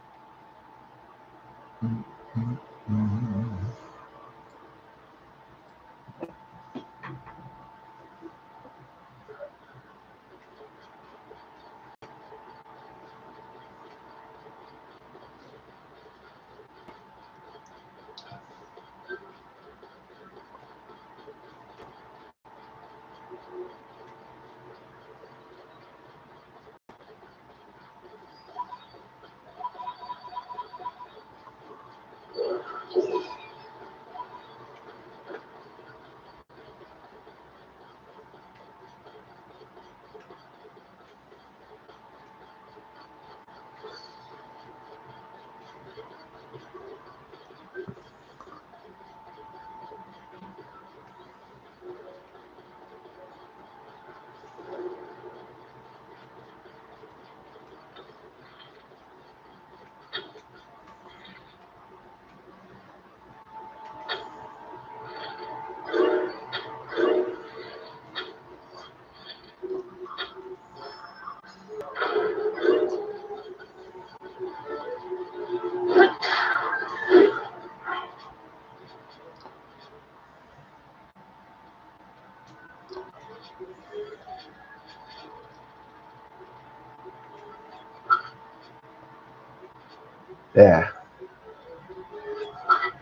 Yeah.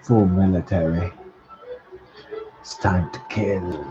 Full military. It's time to kill.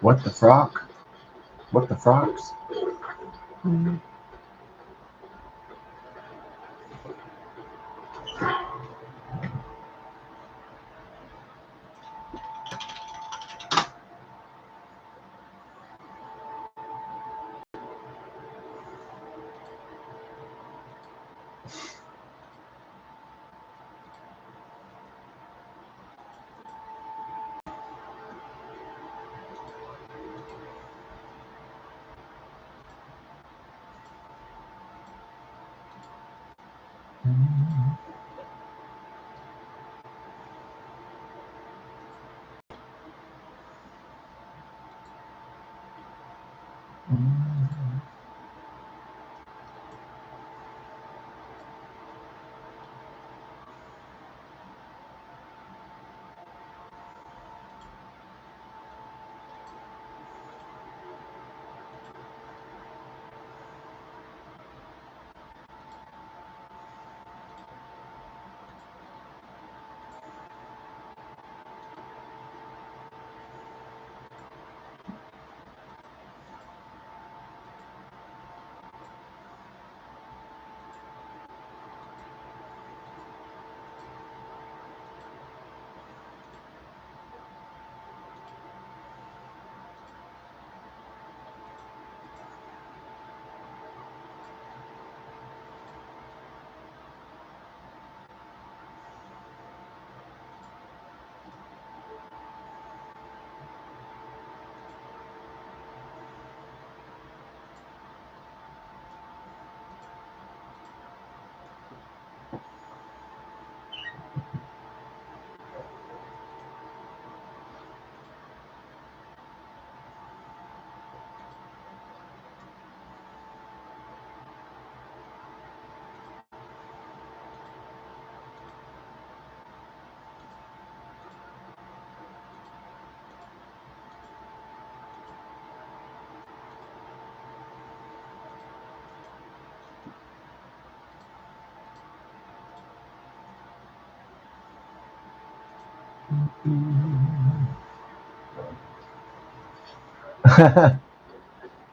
What the frog? What the frogs?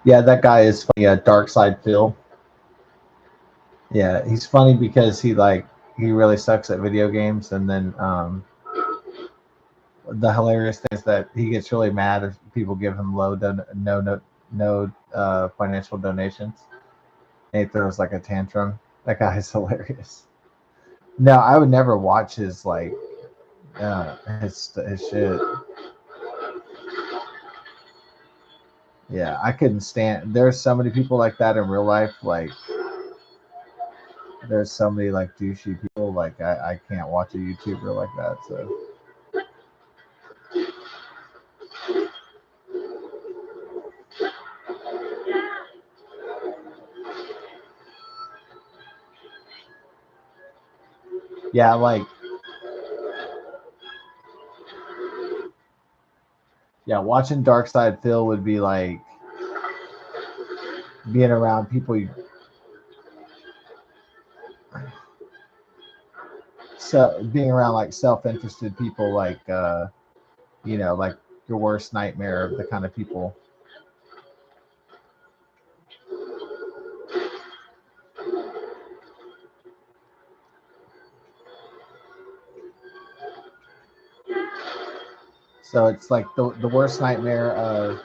Yeah, that guy is funny. Dark Side Phil. Yeah, he's funny because he really sucks at video games, and then the hilarious thing is that he gets really mad if people give him no financial donations. And he throws like a tantrum. That guy is hilarious. No, I would never watch his his shit. Yeah, I couldn't stand. There's so many people like that in real life. Like there's so many like douchey people. Like I can't watch a YouTuber like that. So yeah, watching Dark Side Phil would be like being around people. So being around like self-interested people, like your worst nightmare of the kind of people. So it's like the worst nightmare of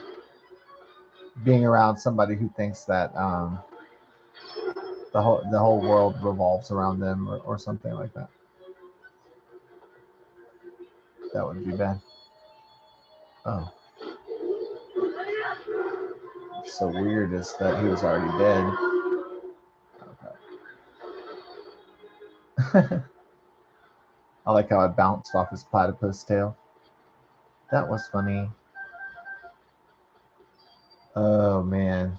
being around somebody who thinks that the whole world revolves around them or something like that. That would be bad. Oh, so weird is that he was already dead. Okay. I like how I bounced off his platypus tail. That was funny. Oh man.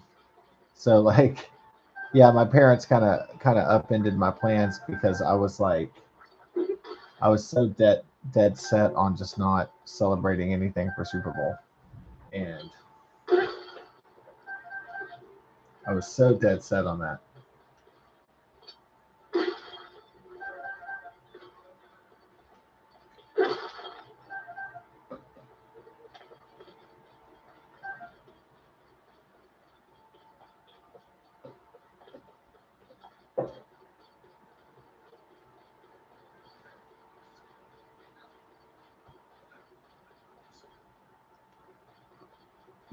So yeah, my parents kind of upended my plans because I was so dead set on just not celebrating anything for Super Bowl, and I was so dead set on that.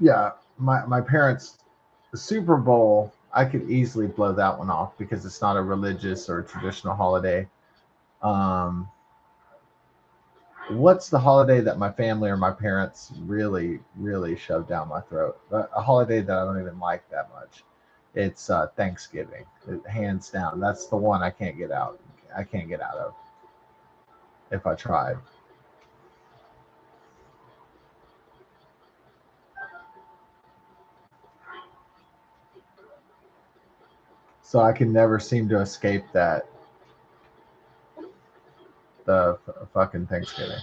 Yeah, my parents, the Super Bowl, I could easily blow that one off because it's not a religious or traditional holiday. Um, what's the holiday that my family or my parents really shoved down my throat? A holiday that I don't even like that much. It's Thanksgiving, hands down. That's the one I can't get out. I can't get out of if I tried. So I can never seem to escape that fucking Thanksgiving.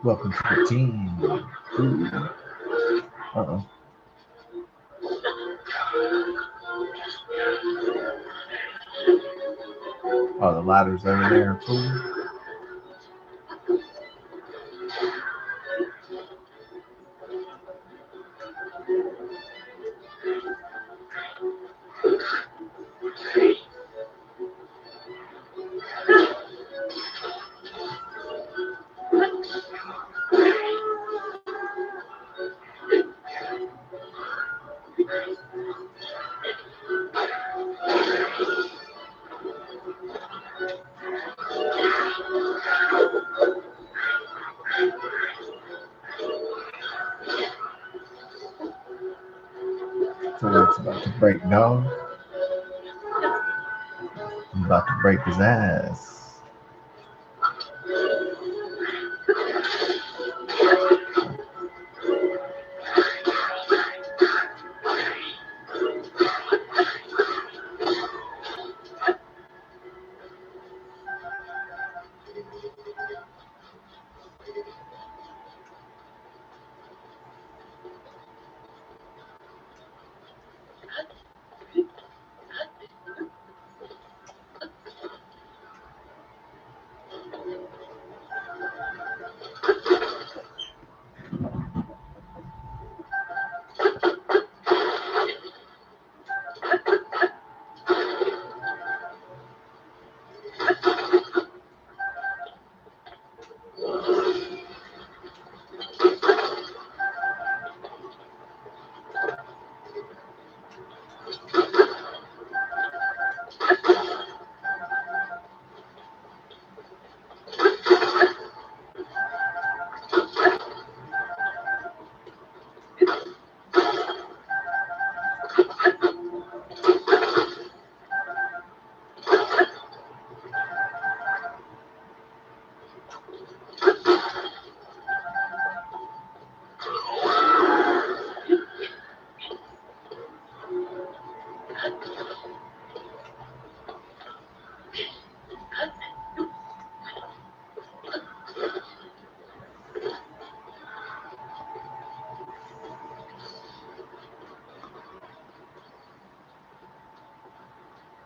Welcome to the team. Uh-oh. Oh, the ladder's over there. Fool. So it's about to break, dog. I'm about to break his ass.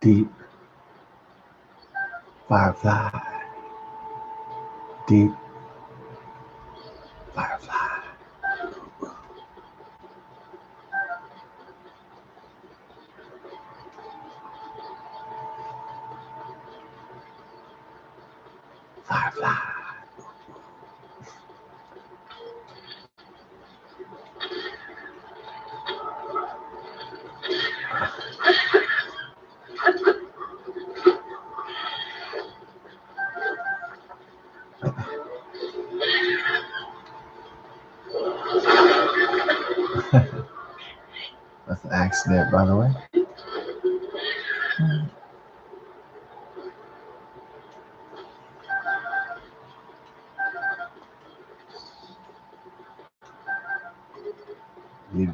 Deep firefly. Deep firefly. Firefly. Snip, by the way. You-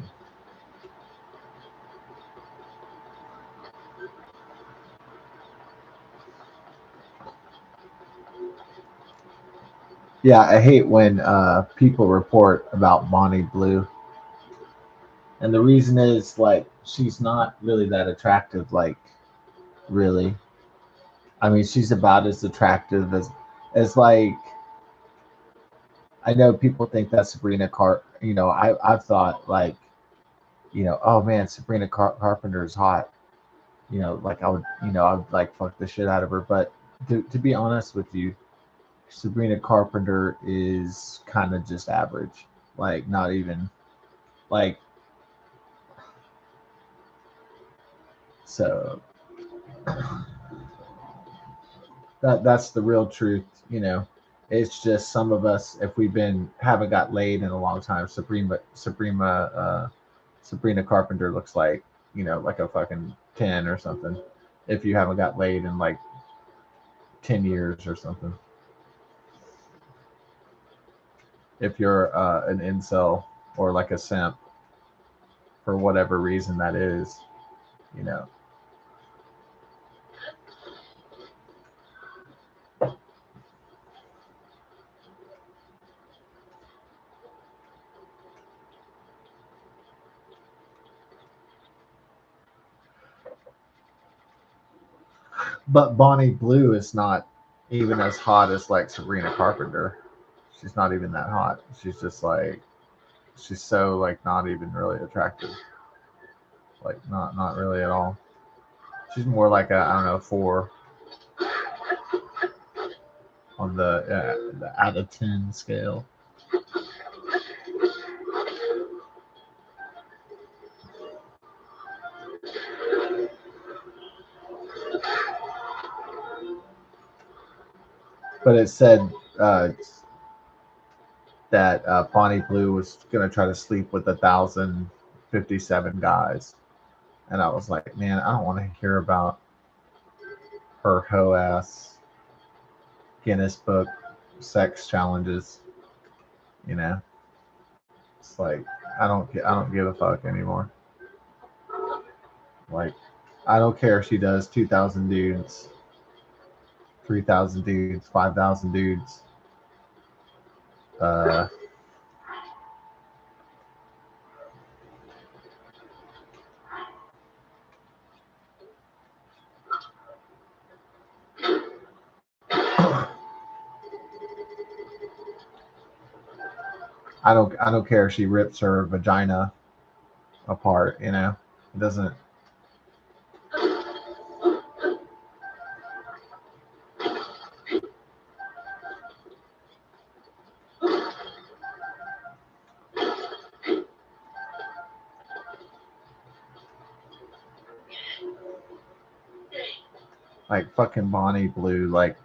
Yeah, I hate when people report about Bonnie Blue, and the reason is like she's not really that attractive. Like, really, I mean, she's about as attractive as like I know people think that Sabrina Car. You know, I've thought like oh man, Sabrina Carpenter is hot. Like I would like fuck the shit out of her. But to be honest with you, Sabrina Carpenter is kind of just average. Like not even like so that's the real truth. It's just some of us, if we've been haven't got laid in a long time, Sabrina Carpenter looks like like a fucking 10 or something. If you haven't got laid in like 10 years or something. If you're an incel or like a simp for whatever reason that is, you know. But Bonnie Blue is not even as hot as like Sabrina Carpenter. She's not even that hot. She's just like she's so like not even really attractive. Like not really at all. She's more like a I don't know 4 on the out of 10 scale. But it said uh, that Bonnie Blue was gonna try to sleep with 1,057 guys, and I was like, man, I don't want to hear about her hoe ass Guinness Book sex challenges. You know, it's like I don't give a fuck anymore. Like I don't care if she does 2,000 dudes, 3,000 dudes, 5,000 dudes. Uh, I don't care if she rips her vagina apart. It doesn't like fucking Bonnie Blue. Like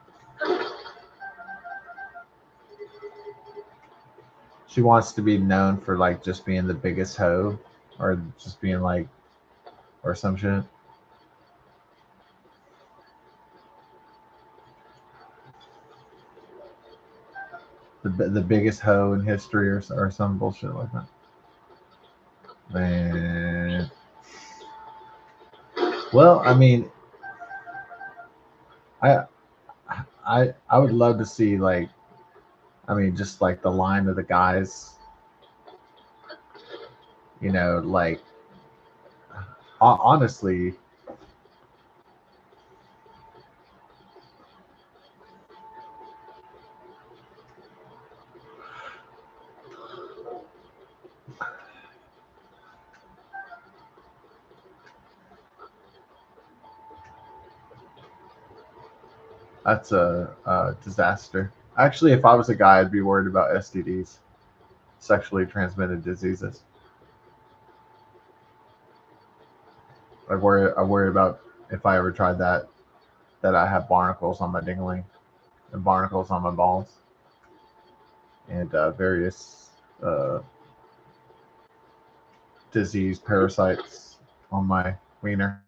she wants to be known for like just being the biggest hoe, or just being like or some shit. The biggest hoe in history or some bullshit like that. Man, well, I mean, I I would love to see like I mean just like the line of the guys. Like honestly, that's a disaster. Actually, if I was a guy, I'd be worried about STDs, sexually transmitted diseases. I worry about if I ever tried that I have barnacles on my dingling and barnacles on my balls and various uh, disease parasites on my wiener,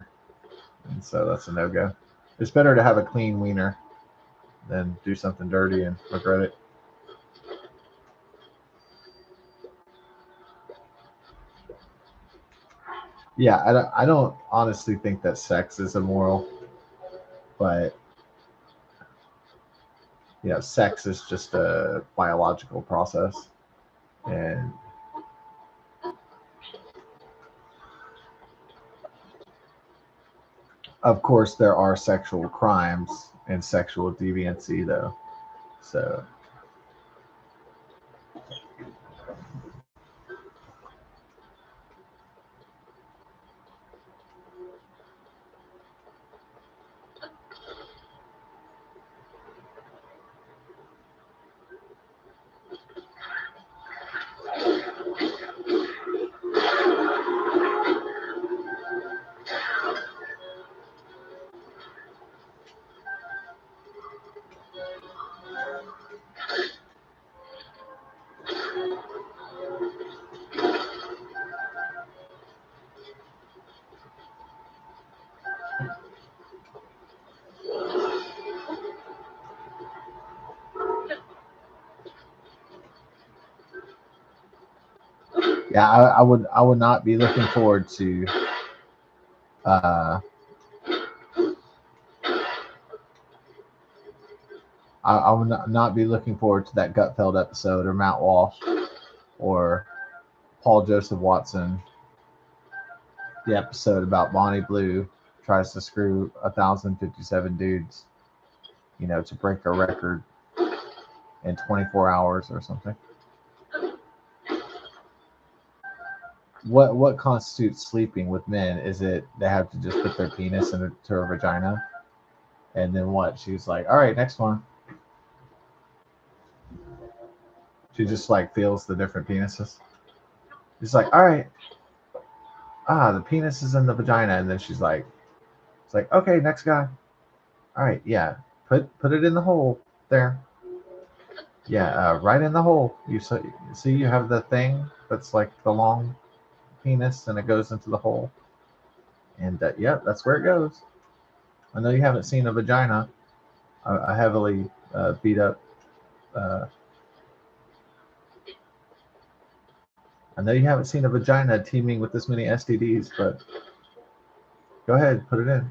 and so that's a no-go. It's better to have a clean wiener than do something dirty and regret it. Yeah, I don't honestly think that sex is immoral, but sex is just a biological process, and of course there are sexual crimes and sexual deviancy, though. So yeah, I would not be looking forward to uh, I would not be looking forward to that Gutfeld episode, or Matt Walsh, or Paul Joseph Watson, the episode about Bonnie Blue tries to screw 1,057 dudes, to break a record in 24 hours or something. What constitutes sleeping with men? Is it they have to just put their penis into her vagina, and then what? She's like, all right, next one. She just like feels the different penises. She's like, all right, the penis is in the vagina, and then she's like, it's like, okay, next guy. All right, yeah, put it in the hole there. Yeah, right in the hole. You see, you have the thing that's like the long penis, and it goes into the hole, and yeah, that's where it goes. I know you haven't seen a vagina, a heavily beat up. Uh, I know you haven't seen a vagina teeming with this many STDs, but go ahead, put it in.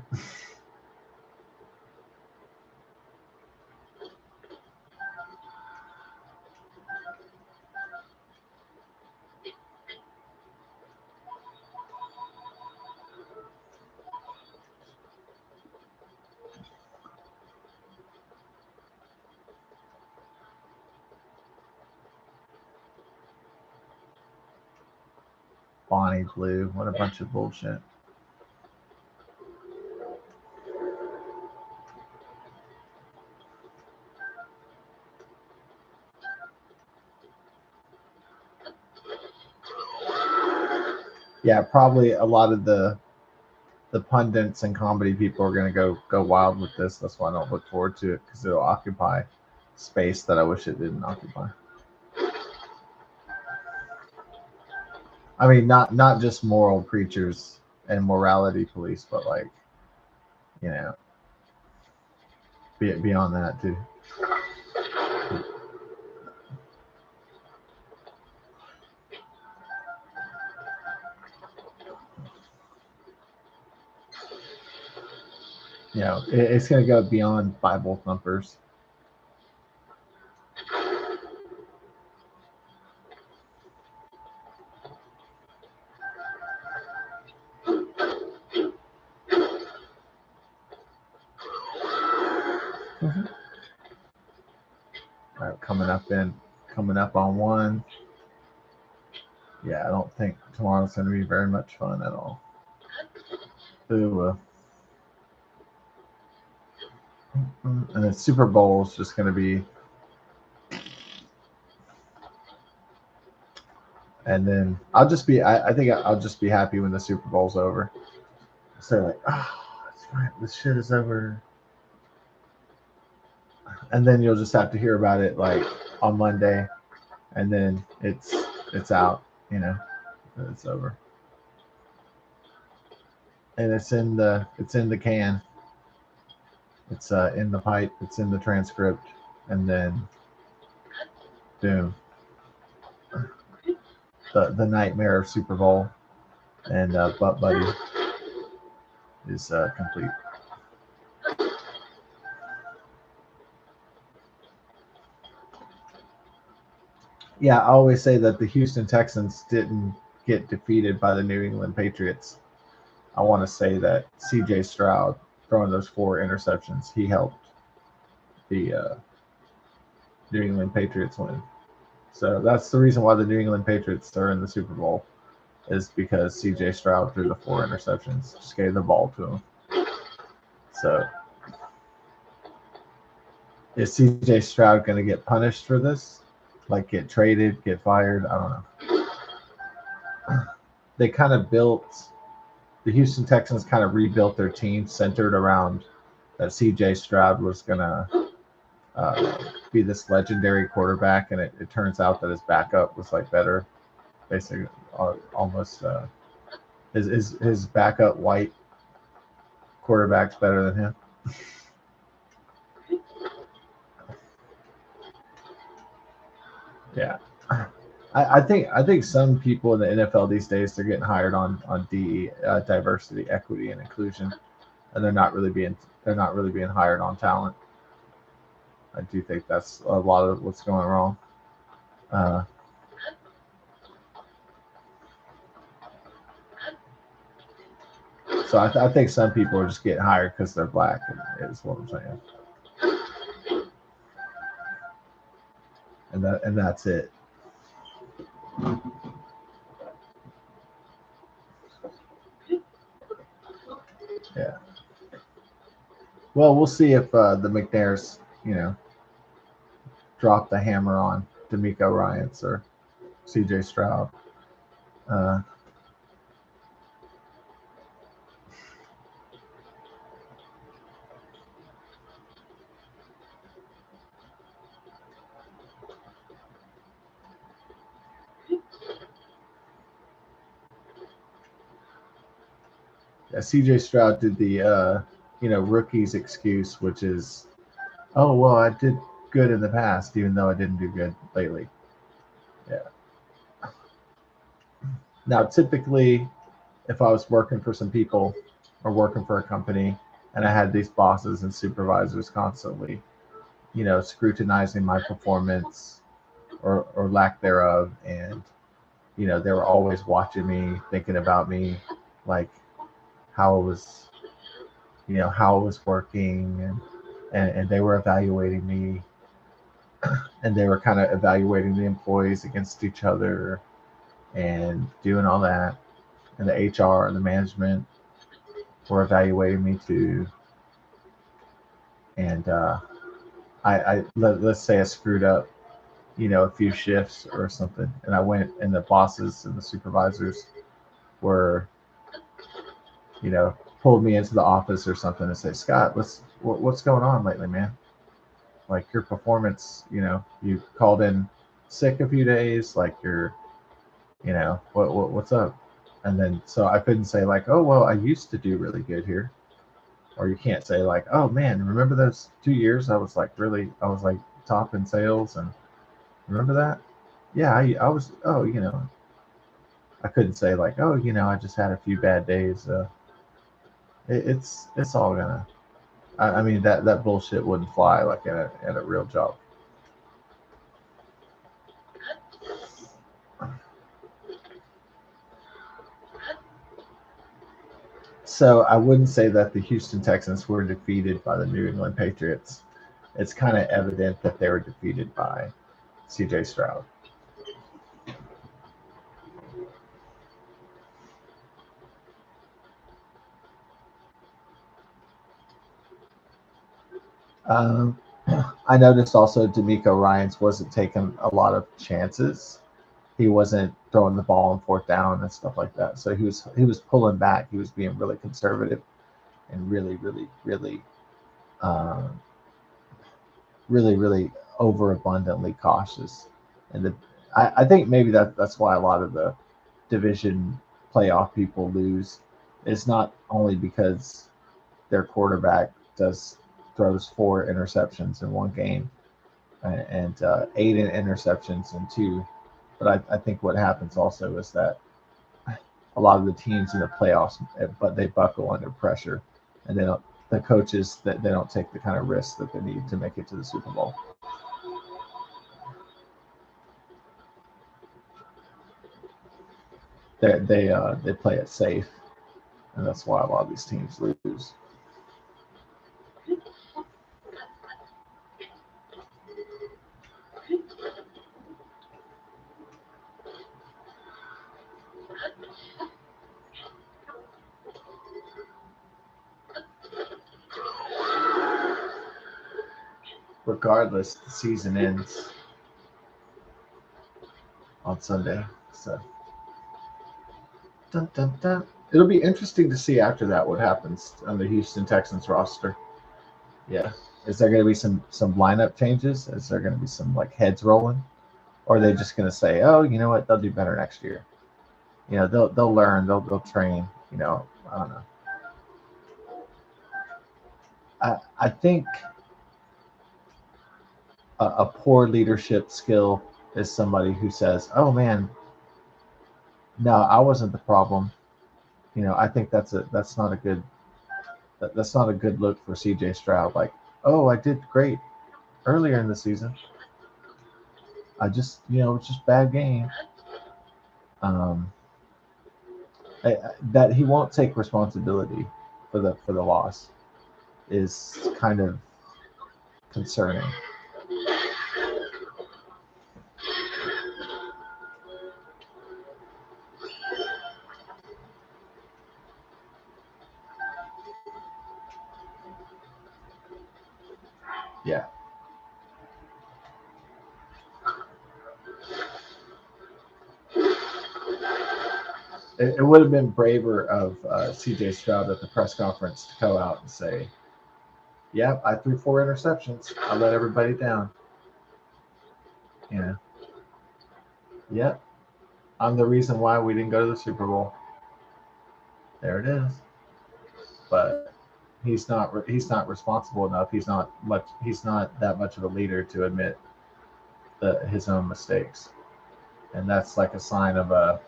Bonnie Blue, what a bunch of bullshit. Yeah, probably a lot of the pundits and comedy people are going to go wild with this. That's why I don't look forward to it, because it'll occupy space that I wish it didn't occupy. I mean, not just moral preachers and morality police, but like, you know, beyond that too. It's going to go beyond Bible thumpers. Mm-hmm. All right, coming up on one. Yeah, I don't think tomorrow's going to be very much fun at all. Ooh, and the Super Bowl is just going to be, and then I'll just be. I think I'll just be happy when the Super Bowl's over. So like, it's fine. This shit is over. And then you'll just have to hear about it like on Monday, and then it's out. It's over. and it's in the can. It's in the pipe. It's in the transcript, and then boom, the nightmare of Super Bowl and Butt Buddy is complete. Yeah, I always say that the Houston Texans didn't get defeated by the New England Patriots. I want to say that C.J. Stroud throwing those 4 interceptions, he helped the New England Patriots win. So that's the reason why the New England Patriots are in the Super Bowl, is because C.J. Stroud threw the 4 interceptions, just gave the ball to him. So is C.J. Stroud going to get punished for this? Like get traded, get fired? I don't know. They kind of the Houston Texans kind of rebuilt their team centered around that C.J. Stroud was going to be this legendary quarterback, and it turns out that his backup was like better, basically almost his backup white quarterback's better than him. Yeah. I think some people in the NFL these days, they're getting hired on DE, diversity, equity, and inclusion, and they're not really being hired on talent. I do think that's a lot of what's going wrong. Uh, so I think some people are just getting hired because they're black, is what I'm saying. And that's it. Yeah. Well, we'll see if the McNairs, drop the hammer on D'Amico Ryans or C.J. Stroud. Uh, yeah, C.J. Stroud did the rookies excuse, which is, oh well, I did good in the past, even though I didn't do good lately. Yeah. Now, typically, if I was working for some people or working for a company, and I had these bosses and supervisors constantly, scrutinizing my performance or lack thereof, and they were always watching me, thinking about me, like how it was, how it was working, and they were evaluating me, and they were kind of evaluating the employees against each other and doing all that, and the HR and the management were evaluating me too. And let's say I screwed up, a few shifts or something, and I went, and the bosses and the supervisors were, pulled me into the office or something and say, Scott, what's going on lately, man? Like your performance, you called in sick a few days, like you're, what's up? And then so I couldn't say like, oh well, I used to do really good here, or you can't say like, oh man, remember those 2 years I was like top in sales, and remember that? Yeah, I was. Oh, I couldn't say like, oh, I just had a few bad days. It's all gonna. I mean that bullshit wouldn't fly like at a real job. So I wouldn't say that the Houston Texans were defeated by the New England Patriots. It's kind of evident that they were defeated by C.J. Stroud. Um, I noticed also D'Amico Ryans wasn't taking a lot of chances. He wasn't throwing the ball on fourth down and stuff like that. So he was pulling back. He was being really conservative and really, really, really, um, really, really overabundantly cautious. And I think maybe that's why a lot of the division playoff people lose, it's not only because their quarterback throws 4 interceptions in one game and 8 interceptions in 2. But I think what happens also is that a lot of the teams in the playoffs, but they buckle under pressure, and the coaches that they don't take the kind of risks that they need to make it to the Super Bowl. They play it safe, and that's why a lot of these teams lose. Regardless, the season ends on Sunday, so dun, dun, dun. It'll be interesting to see after that what happens on the Houston Texans roster. Yeah, is there going to be some lineup changes? Is there going to be some like heads rolling, or are they just going to say, oh, you know what, they'll do better next year? You know, they'll learn, they'll train. You know, I don't know. I think a poor leadership skill is somebody who says, "Oh man, no, I wasn't the problem." You know, I think that's not a good that's not a good look for C.J. Stroud. Like, oh, I did great earlier in the season. I just, it's just bad game. Um, that he won't take responsibility for the loss is kind of concerning. Yeah. It would have been braver of C.J. Stroud at the press conference to go out and say, "Yep, I threw 4 interceptions. I let everybody down. Yeah, yep, I'm the reason why we didn't go to the Super Bowl. There it is." But he's not responsible enough. He's not that much of a leader to admit his own mistakes, and that's like a sign of a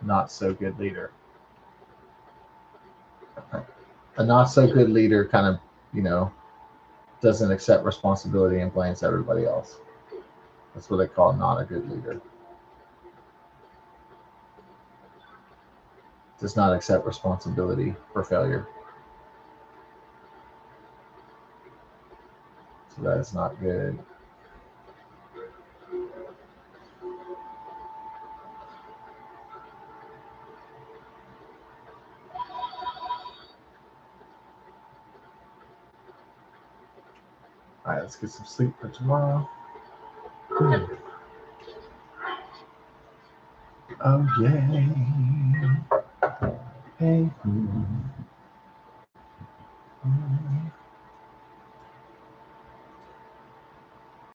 not so good leader. A not so good leader kind of, doesn't accept responsibility and blames everybody else. That's what they call not a good leader. Does not accept responsibility for failure. So that is not good. All right, let's get some sleep for tomorrow. Oh yeah. Hey.